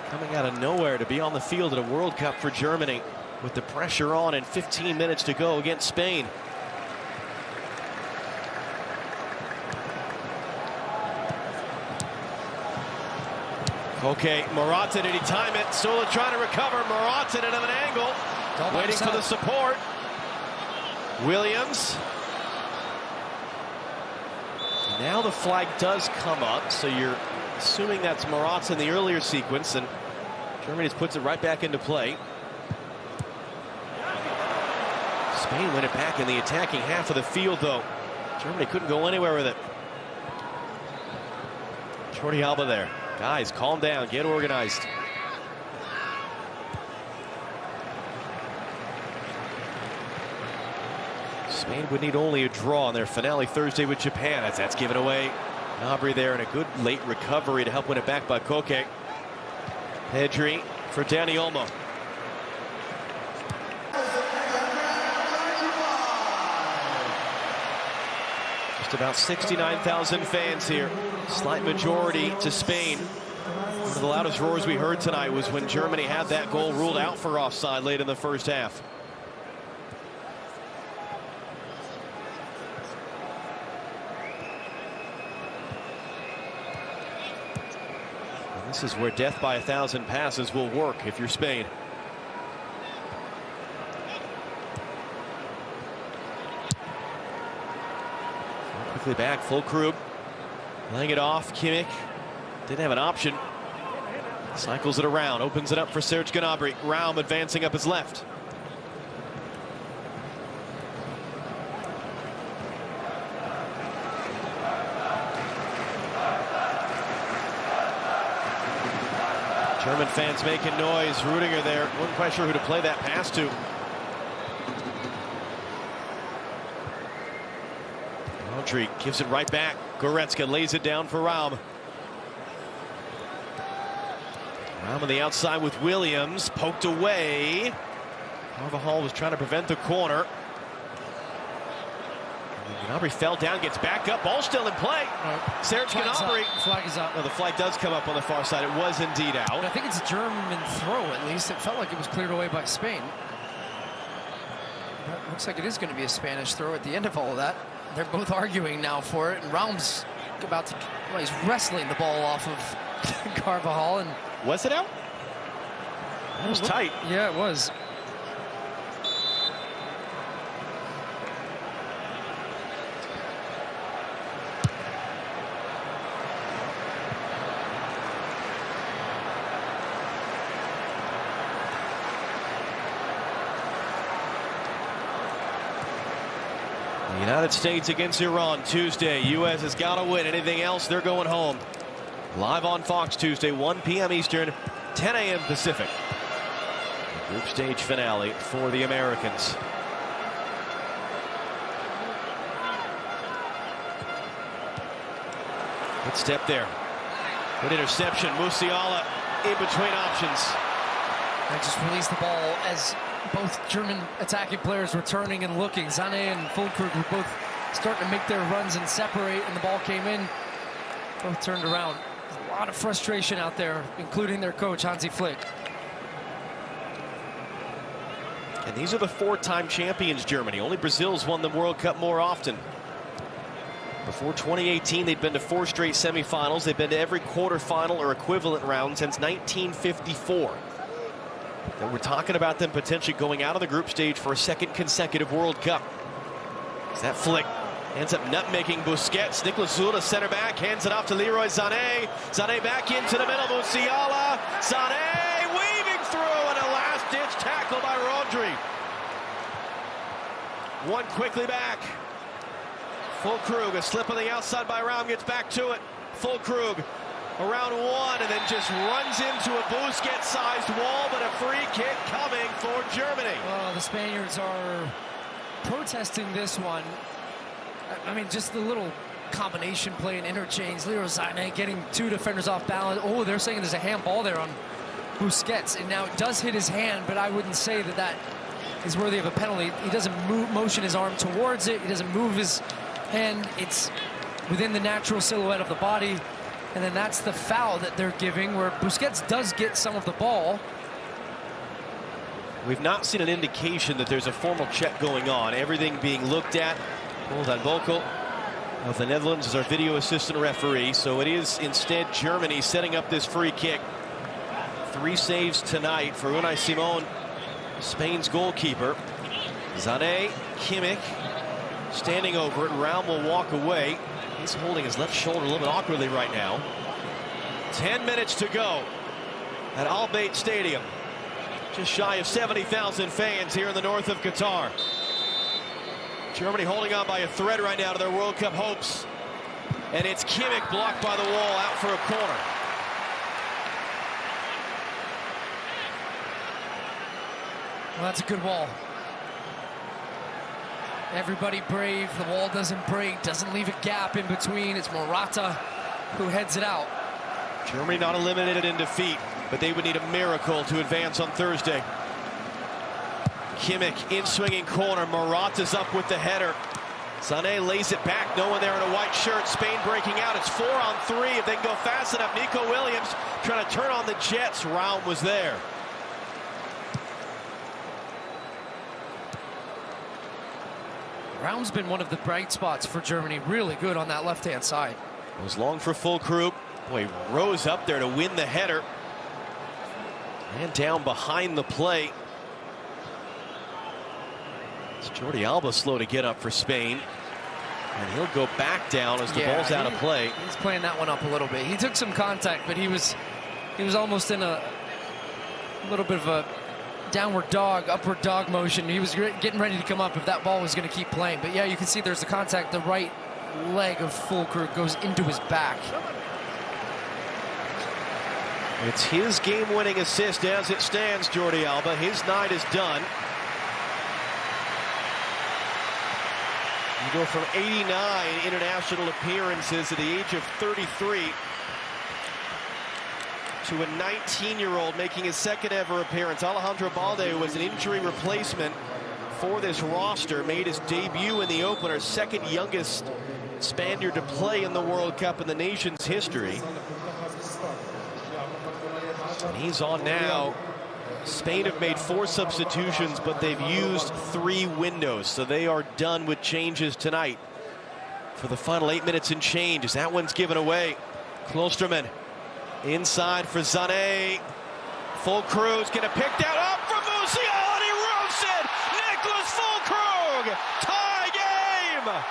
Coming out of nowhere to be on the field at a World Cup for Germany with the pressure on and 15 minutes to go against Spain. Okay, Morata, did he time it? Sola trying to recover. Morata at an angle. Waiting for the support. Williams. Now the flag does come up, so you're assuming that's Morata in the earlier sequence, and Germany just puts it right back into play. Spain win it back in the attacking half of the field, though. Germany couldn't go anywhere with it. Jordi Alba there. Guys, calm down, get organized. Spain would need only a draw on their finale Thursday with Japan. That's given away. Gnabry there, and a good late recovery to help win it back by Koke. Pedri for Dani Olmo. Just about 69,000 fans here. Slight majority to Spain. One of the loudest roars we heard tonight was when Germany had that goal ruled out for offside late in the first half. This is where death by 1,000 passes will work if you're Spain. Quickly back, Füllkrug laying it off. Kimmich didn't have an option. Cycles it around, opens it up for Serge Gnabry. Raum advancing up his left. German fans making noise. Rudiger there. Wasn't quite sure who to play that pass to. Rodri gives it right back. Goretzka lays it down for Raum. Raum on the outside with Williams. Poked away. Carvajal was trying to prevent the corner. Gnabry fell down, gets back up, ball still in play. Serge Gnabry. Flag is up. No, the flag does come up on the far side. It was indeed out. But I think it's a German throw, at least. It felt like it was cleared away by Spain. But it looks like it is going to be a Spanish throw at the end of all of that. They're both arguing now for it, and Raum's about to, well, he's wrestling the ball off of Carvajal. And was it out? It was tight. Yeah, it was. United States against Iran Tuesday. U.S. has got to win. Anything else, they're going home. Live on Fox Tuesday, 1 p.m. Eastern, 10 a.m. Pacific. The group stage finale for the Americans. Good step there. Good interception. Musiala in between options. They just released the ball as both German attacking players were turning and looking. Sané and Füllkrug were both starting to make their runs and separate, and the ball came in. Both turned around. There's a lot of frustration out there, including their coach, Hansi Flick. And these are the four-time champions, Germany. Only Brazil's won the World Cup more often. Before 2018, they'd been to 4 straight semifinals. They've been to every quarterfinal or equivalent round since 1954. And we're talking about them potentially going out of the group stage for a second consecutive World Cup. As that flick ends up nutmegging Busquets. Niklas Zula, center back, hands it off to Leroy Sané. Sané back into the middle. Musiala. Sané weaving through, and a last-ditch tackle by Rodri. One quickly back. Füllkrug, a slip on the outside by Raum, gets back to it. Füllkrug around one, and then just runs into a Busquets-sized wall, but a free kick coming for Germany. Well, the Spaniards are protesting this one. I mean, just the little combination play and interchange. Leroy Sané getting 2 defenders off balance. Oh, they're saying there's a handball there on Busquets, and now it does hit his hand, but I wouldn't say that that is worthy of a penalty. He doesn't motion his arm towards it. He doesn't move his hand. It's within the natural silhouette of the body. And then that's the foul that they're giving, where Busquets does get some of the ball. We've not seen an indication that there's a formal check going on. Everything being looked at. Hold on, Bokel of the Netherlands is our video assistant referee. So it is instead Germany setting up this free kick. 3 saves tonight for Unai Simon, Spain's goalkeeper. Sané, Kimmich standing over it. Raum will walk away. He's holding his left shoulder a little bit awkwardly right now. 10 minutes to go at Al Bayt Stadium. Just shy of 70,000 fans here in the north of Qatar. Germany holding on by a thread right now to their World Cup hopes. And it's Kimmich blocked by the wall, out for a corner. Well, that's a good wall. Everybody brave. The wall doesn't break, doesn't leave a gap in between. It's Morata who heads it out. Germany not eliminated in defeat, but they would need a miracle to advance on Thursday. Kimmich in swinging corner. Morata's up with the header. Sané lays it back. No one there in a white shirt. Spain breaking out. It's 4-on-3. If they can go fast enough, Nico Williams trying to turn on the Jets. Raum was there. Raum's been one of the bright spots for Germany. Really good on that left-hand side. It was long for Füllkrug. Boy, rose up there to win the header. And down behind the play. It's Jordi Alba slow to get up for Spain. And he'll go back down as the ball's out of play. He's playing that one up a little bit. He took some contact, but he was almost in a little bit of a downward dog, upward dog motion. He was getting ready to come up if that ball was going to keep playing. But yeah, you can see there's the contact. The right leg of Fulkrug goes into his back. It's his game-winning assist as it stands, Jordi Alba. His night is done. You go from 89 international appearances at the age of 33 to a 19-year-old making his second ever appearance. Alejandro Balde, who was an injury replacement for this roster, made his debut in the opener, second youngest Spaniard to play in the World Cup in the nation's history. And he's on now. Spain have made 4 substitutions, but they've used 3 windows, so they are done with changes tonight for the final 8 minutes and change as that one's given away. Klosterman inside for Sané. Fulkrug's gonna pick that up from Musial, and he roasts it! Nicholas Fulkrug! Tie game!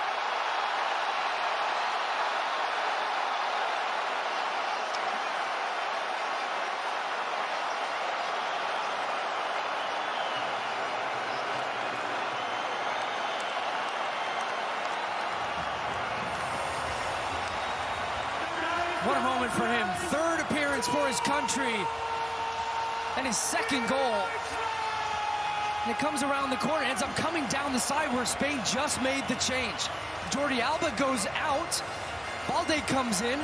What a moment for him. 3rd appearance for his country. And his 2nd goal. And it comes around the corner. Ends up coming down the side where Spain just made the change. Jordi Alba goes out. Balde comes in.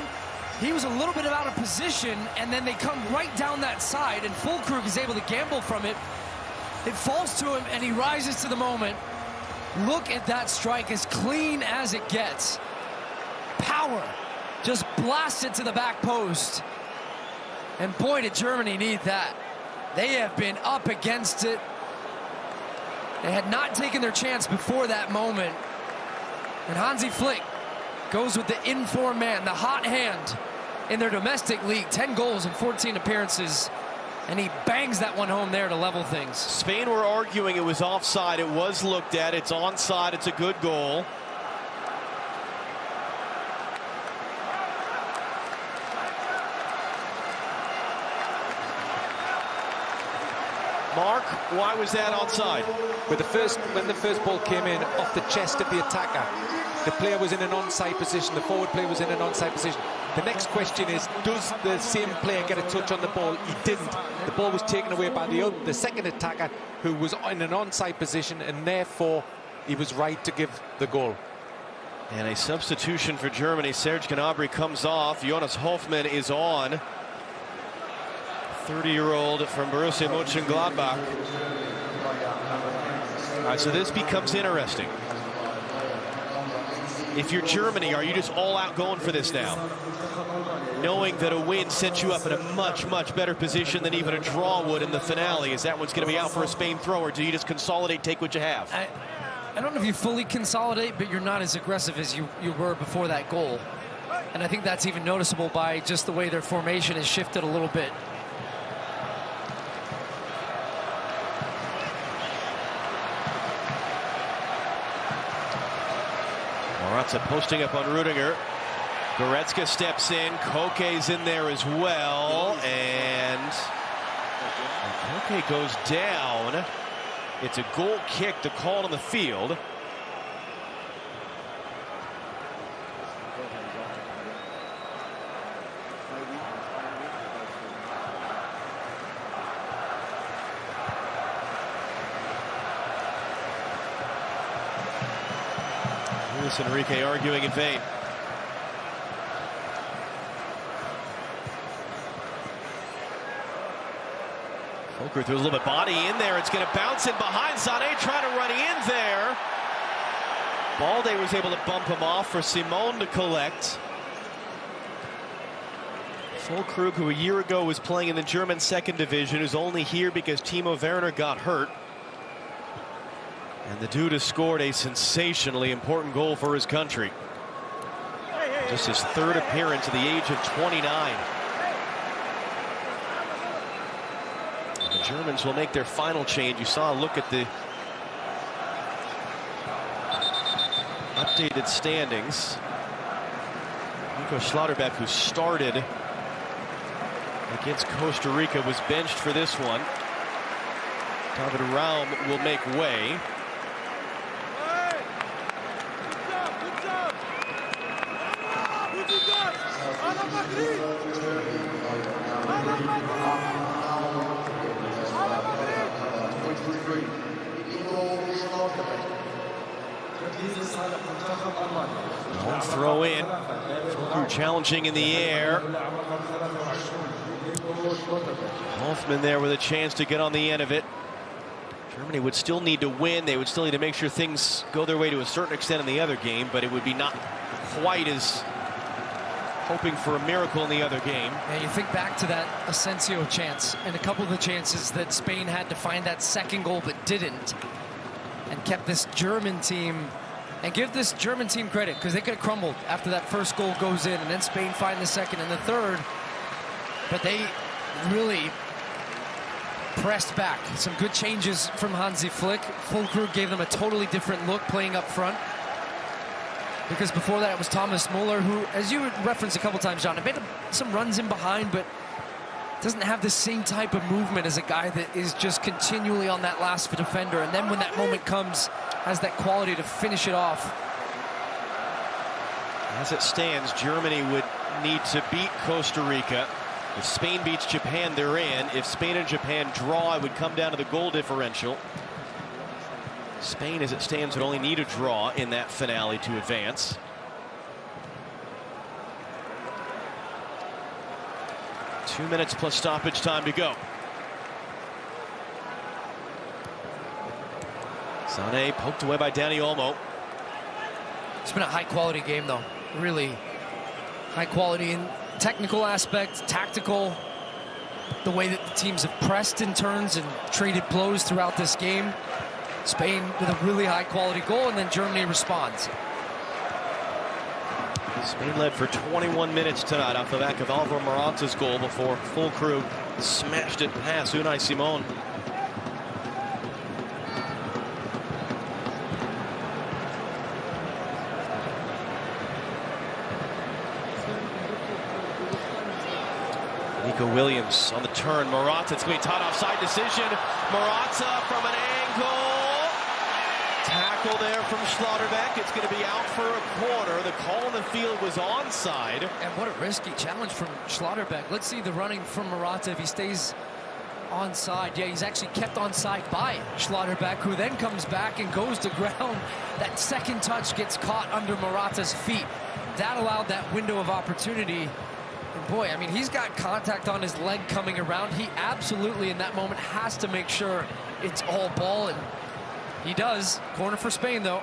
He was a little bit out of position. And then they come right down that side. And Fulkrug is able to gamble from it. It falls to him and he rises to the moment. Look at that strike, as clean as it gets. Power. Just blast it to the back post. And boy, did Germany need that. They have been up against it. They had not taken their chance before that moment. And Hansi Flick goes with the informed man, the hot hand in their domestic league. 10 goals in 14 appearances. And he bangs that one home there to level things. Spain were arguing it was offside. It was looked at. It's onside. It's a good goal. Mark, why was that onside? When the first ball came in off the chest of the attacker, the player was in an onside position, the forward player was in an onside position. The next question is, does the same player get a touch on the ball? He didn't. The ball was taken away by the second attacker, who was in an onside position, and therefore he was right to give the goal. And a substitution for Germany. Serge Gnabry comes off. Jonas Hofmann is on. 30-year-old from Borussia Mönchengladbach. All right, so this becomes interesting. If you're Germany, are you just all out going for this now? Knowing that a win sets you up in a much, much better position than even a draw would in the finale. Is that one's going to be out for a Spain throw, or do you just consolidate, take what you have? I don't know if you fully consolidate, but you're not as aggressive as you were before that goal. And I think that's even noticeable by just the way their formation has shifted a little bit. Moratza posting up on Rudiger. Goretzka steps in. Koke's in there as well. And Koke goes down. It's a goal kick, the call on the field. Luis Enrique arguing in vain. Fulkrug threw a little bit body in there. It's going to bounce in behind. Sané trying to run in there. Balde was able to bump him off for Simon to collect. Fulkrug, who a year ago was playing in the German second division, is only here because Timo Werner got hurt. And the dude has scored a sensationally important goal for his country. Just his 3rd appearance at the age of 29. And the Germans will make their final change. You saw a look at the updated standings. Nico Schlotterbeck, who started against Costa Rica, was benched for this one. David Raum will make way. Long throw in. Challenging in the air. Hoffman there with a chance to get on the end of it. Germany would still need to win. They would still need to make sure things go their way to a certain extent in the other game, but it would be not quite as hoping for a miracle in the other game. Yeah, you think back to that Asensio chance and a couple of the chances that Spain had to find that second goal but didn't, and kept this German team, and give this German team credit, because they could have crumbled after that first goal goes in, and then Spain find the second and the third, but they really pressed back. Some good changes from Hansi Flick. Füllkrug gave them a totally different look playing up front, because before that it was Thomas Muller, who, as you referenced a couple times, John, made some runs in behind, but doesn't have the same type of movement as a guy that is just continually on that last defender, and then when that moment comes, has that quality to finish it off. As it stands, Germany would need to beat Costa Rica. If Spain beats Japan, they're in. If Spain and Japan draw, it would come down to the goal differential. Spain, as it stands, would only need a draw in that finale to advance. Two minutes plus stoppage time to go. Sané poked away by Dani Olmo. It's been a high-quality game, though. Really high quality in technical aspect, tactical, the way that the teams have pressed in turns and traded blows throughout this game. Spain with a really high-quality goal, and then Germany responds. Spain led for 21 minutes tonight off the back of Alvaro Morata's goal before Füllkrug smashed it past Unai Simon. Nico Williams on the turn. Morata, it's going to be a tight offside decision. Morata from an angle. Tackle there from Schlotterbeck. It's going to be out for a corner. The call in the field was onside. And what a risky challenge from Schlotterbeck. Let's see the running from Morata if he stays onside. Yeah, he's actually kept onside by Schlotterbeck, who then comes back and goes to ground. That second touch gets caught under Morata's feet. That allowed that window of opportunity. And boy, I mean, he's got contact on his leg coming around. He absolutely, in that moment, has to make sure it's all ball, and he does. Corner for Spain, though.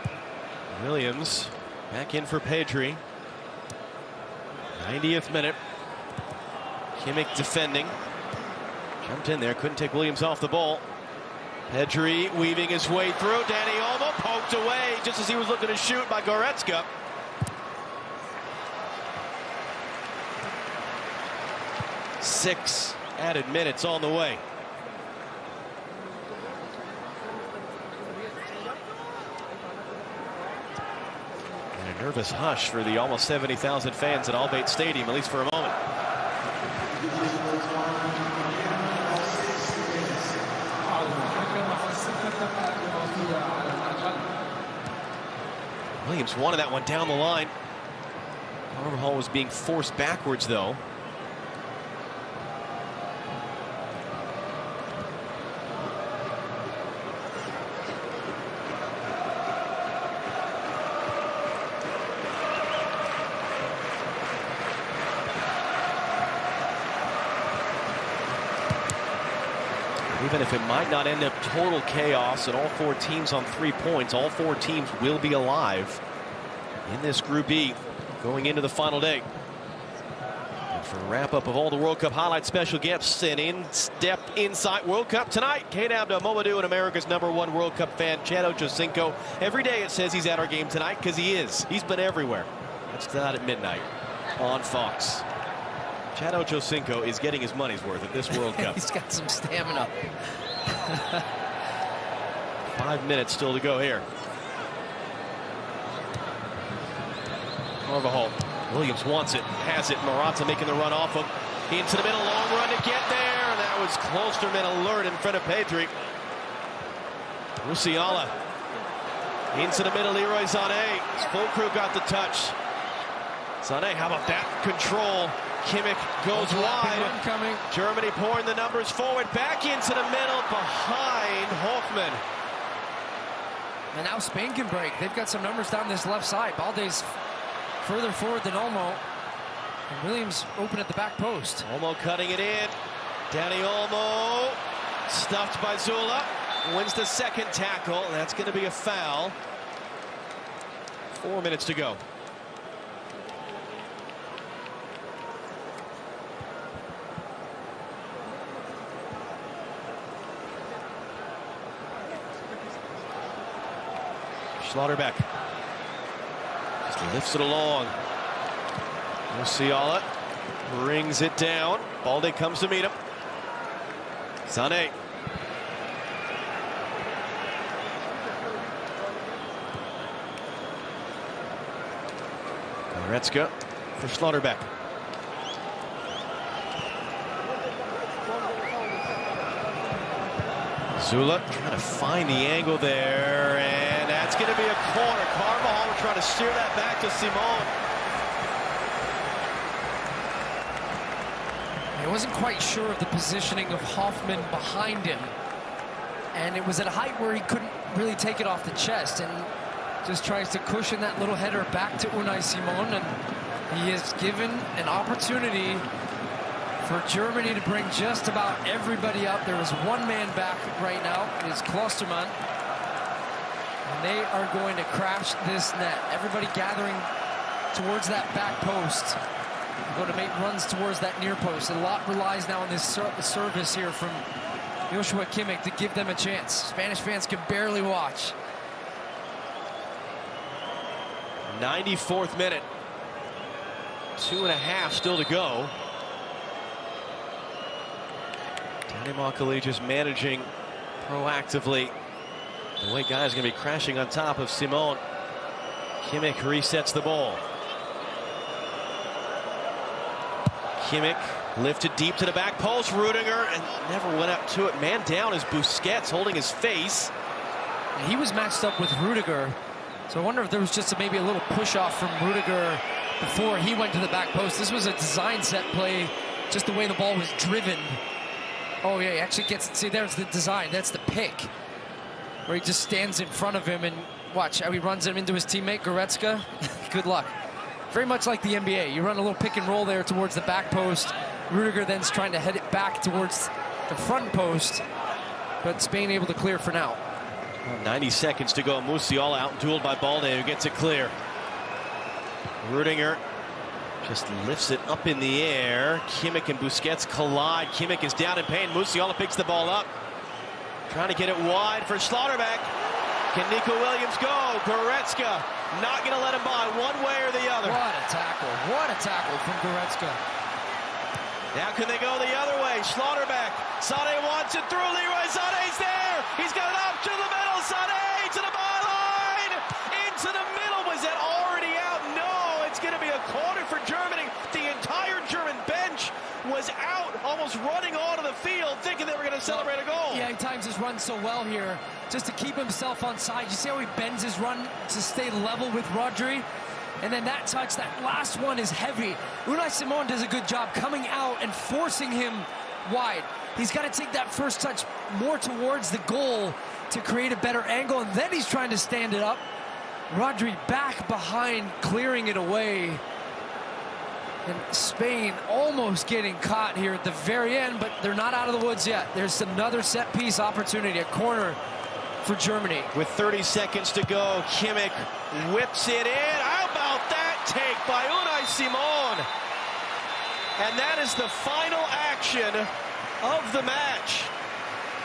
Williams back in for Pedri. 90th minute. Kimmich defending. Jumped in there, couldn't take Williams off the ball. Pedri weaving his way through. Dani Olmo poked away just as he was looking to shoot by Goretzka. Six added minutes on the way. And a nervous hush for the almost 70,000 fans at Al Bayt Stadium, at least for a moment. Williams wanted that one down the line. Carvajal was being forced backwards, though. Even if it might not end up total chaos and all four teams on 3 points, all four teams will be alive in this Group E going into the final day. And for a wrap-up of all the World Cup highlight special guests and in-step inside World Cup tonight, Kate Abdo Momadou and America's #1 World Cup fan, Chad Ochocinco. Every day it says he's at our game tonight because he is. He's been everywhere. That's tonight at midnight on Fox. Chad Ochocinco is getting his money's worth at this World Cup. He's got some stamina. 5 minutes still to go here. Carvajal. Williams wants it, has it. Morata making the run off him. Into the middle, long run to get there. That was Klosterman alert in front of Pedri. Musiala. Into the middle, Leroy Sané. His full crew got the touch. Sané, how about that control? Kimmich goes wide. Germany pouring the numbers forward, back into the middle, behind Hoffman. And now Spain can break. They've got some numbers down this left side. Balde's further forward than Olmo. And Williams open at the back post. Olmo cutting it in. Danny Olmo, stuffed by Zula. Wins the second tackle. That's going to be a foul. 4 minutes to go. Schlotterbeck just lifts it along. Musiala brings it down. Balde comes to meet him. Sané. Goretzka for Schlotterbeck. Zula trying to find the angle there, and that's going to be a corner. Carvajal trying to steer that back to Simon. I wasn't quite sure of the positioning of Hoffman behind him, and it was at a height where he couldn't really take it off the chest, and just tries to cushion that little header back to Unai Simon, and he is given an opportunity for Germany to bring just about everybody up. There is one man back right now. It is Klosterman. And they are going to crash this net. Everybody gathering towards that back post. Going to make runs towards that near post. A lot relies now on this service here from Joshua Kimmich to give them a chance. Spanish fans can barely watch. 94th minute. 2.5 still to go. Danny Makali just managing proactively. The white guy is going to be crashing on top of Simon. Kimmich resets the ball. Kimmich lifted deep to the back post. Rudiger and never went up to it. Man down is Busquets holding his face. And he was matched up with Rudiger. So I wonder if there was just maybe a little push off from Rudiger before he went to the back post. This was a design set play, just the way the ball was driven. Oh yeah, he actually gets, see, there's the design. That's the pick, where he just stands in front of him and watch how he runs him into his teammate Goretzka. Good luck. Very much like the NBA. You run a little pick and roll there towards the back post. Rudiger then's trying to head it back towards the front post, but Spain able to clear for now. 90 seconds to go. Musiala out-dueled by Balde, who gets it clear. Rudiger just lifts it up in the air. Kimmich and Busquets collide. Kimmich is down in pain. Musiala picks the ball up. Trying to get it wide for Schlotterbeck. Can Nico Williams go? Goretzka not going to let him by one way or the other. What a tackle. What a tackle from Goretzka. Now can they go the other way? Schlotterbeck. Sané wants it through. Leroy Sané's there. He's got it up to the middle. Sané to the byline. Into the middle. Was that already out? No. It's going to be a corner for Germany. The entire German bench was out, almost running onto the field, thinking they were going to celebrate a goal. Yeah, he times his run so well here, just to keep himself on side. You see how he bends his run to stay level with Rodri? And then that touch, that last one is heavy. Unai Simon does a good job coming out and forcing him wide. He's got to take that first touch more towards the goal to create a better angle, and then he's trying to stand it up. Rodri back behind, clearing it away. And Spain almost getting caught here at the very end, but they're not out of the woods yet. There's another set-piece opportunity, a corner for Germany. With 30 seconds to go, Kimmich whips it in. How about that take by Unai Simon? And that is the final action of the match.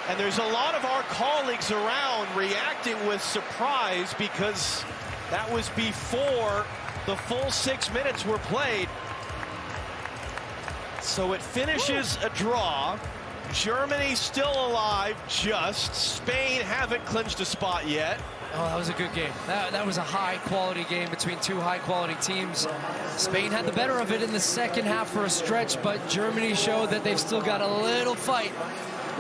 And there's a lot of our colleagues around reacting with surprise because that was before the full 6 minutes were played. So it finishes a draw. Germany still alive, just. Spain haven't clinched a spot yet. Oh, that was a good game. That was a high-quality game between two high-quality teams. Spain had the better of it in the second half for a stretch, but Germany showed that they've still got a little fight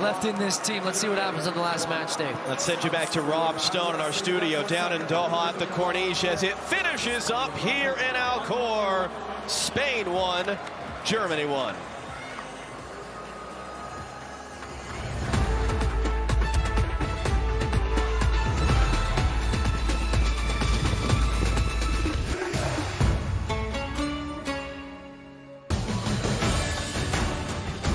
left in this team. Let's see what happens on the last match day. Let's send you back to Rob Stone in our studio down in Doha at the Corniche as it finishes up here in Alcor. Spain won, Germany won.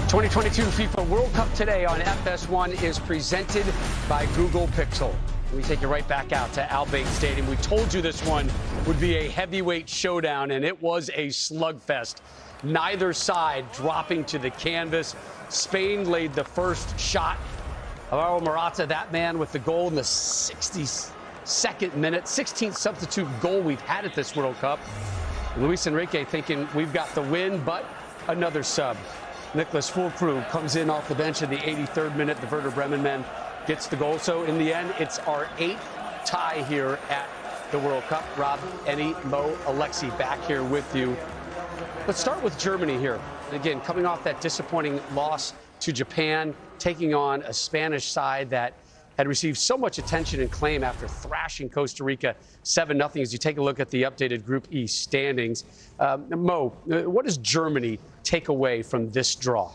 The 2022 FIFA World Cup today on FS1 is presented by Google Pixel. Let me take you right back out to Al Bayt Stadium. We told you this one would be a heavyweight showdown, and it was a slugfest. Neither side dropping to the canvas. Spain laid the first shot. Alvaro Morata, that man with the goal in the 62nd minute, 16th substitute goal we've had at this World Cup. Luis Enrique thinking we've got the win, but another sub. Nicholas Fulkrug comes in off the bench in the 83rd minute. The Werder Bremen man gets the goal. So in the end, it's our 8th tie here at the World Cup. Rob, Enny, Mo, Alexi back here with you. Let's start with Germany here. Again, coming off that disappointing loss to Japan, taking on a Spanish side that had received so much attention and claim after thrashing Costa Rica 7-0 as you take a look at the updated Group E standings. Mo, what does Germany take away from this draw?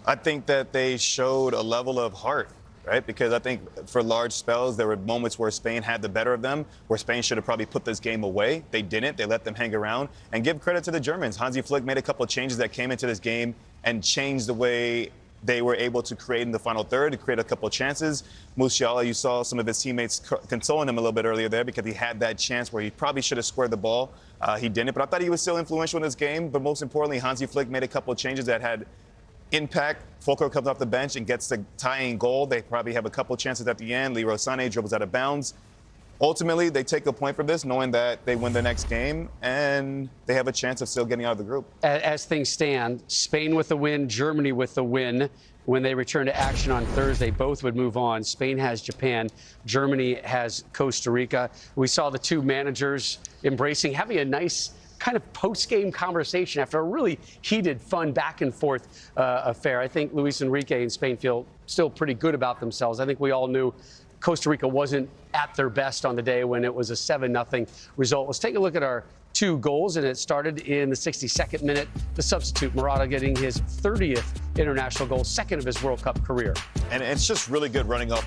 I think that they showed a level of heart, right? Because I think for large spells, there were moments where Spain had the better of them, where Spain should have probably put this game away. They didn't. They let them hang around. And give credit to the Germans. Hansi Flick made a couple of changes that came into this game and changed the way they were able to create in the final third, to create a couple of chances. Musiala, you saw some of his teammates consoling him a little bit earlier there because he had that chance where he probably should have squared the ball. He didn't, but I thought he was still influential in this game. But most importantly, Hansi Flick made a couple of changes that had impact. Fulkrug comes off the bench and gets the tying goal. They probably have a couple of chances at the end. Leroy Sané dribbles out of bounds. Ultimately, they take a point from this, knowing that they win the next game, and they have a chance of still getting out of the group. As things stand, Spain with the win, Germany with the win. When they return to action on Thursday, both would move on. Spain has Japan. Germany has Costa Rica. We saw the two managers embracing, having a nice kind of post-game conversation after a really heated, fun back-and-forth affair. I think Luis Enrique and Spain feel still pretty good about themselves. I think we all knew Costa Rica wasn't at their best on the day when it was a 7-0 result. Let's take a look at our two goals, and it started in the 62nd minute. The substitute, Morata, getting his 30th international goal, second of his World Cup career. And it's just really good running up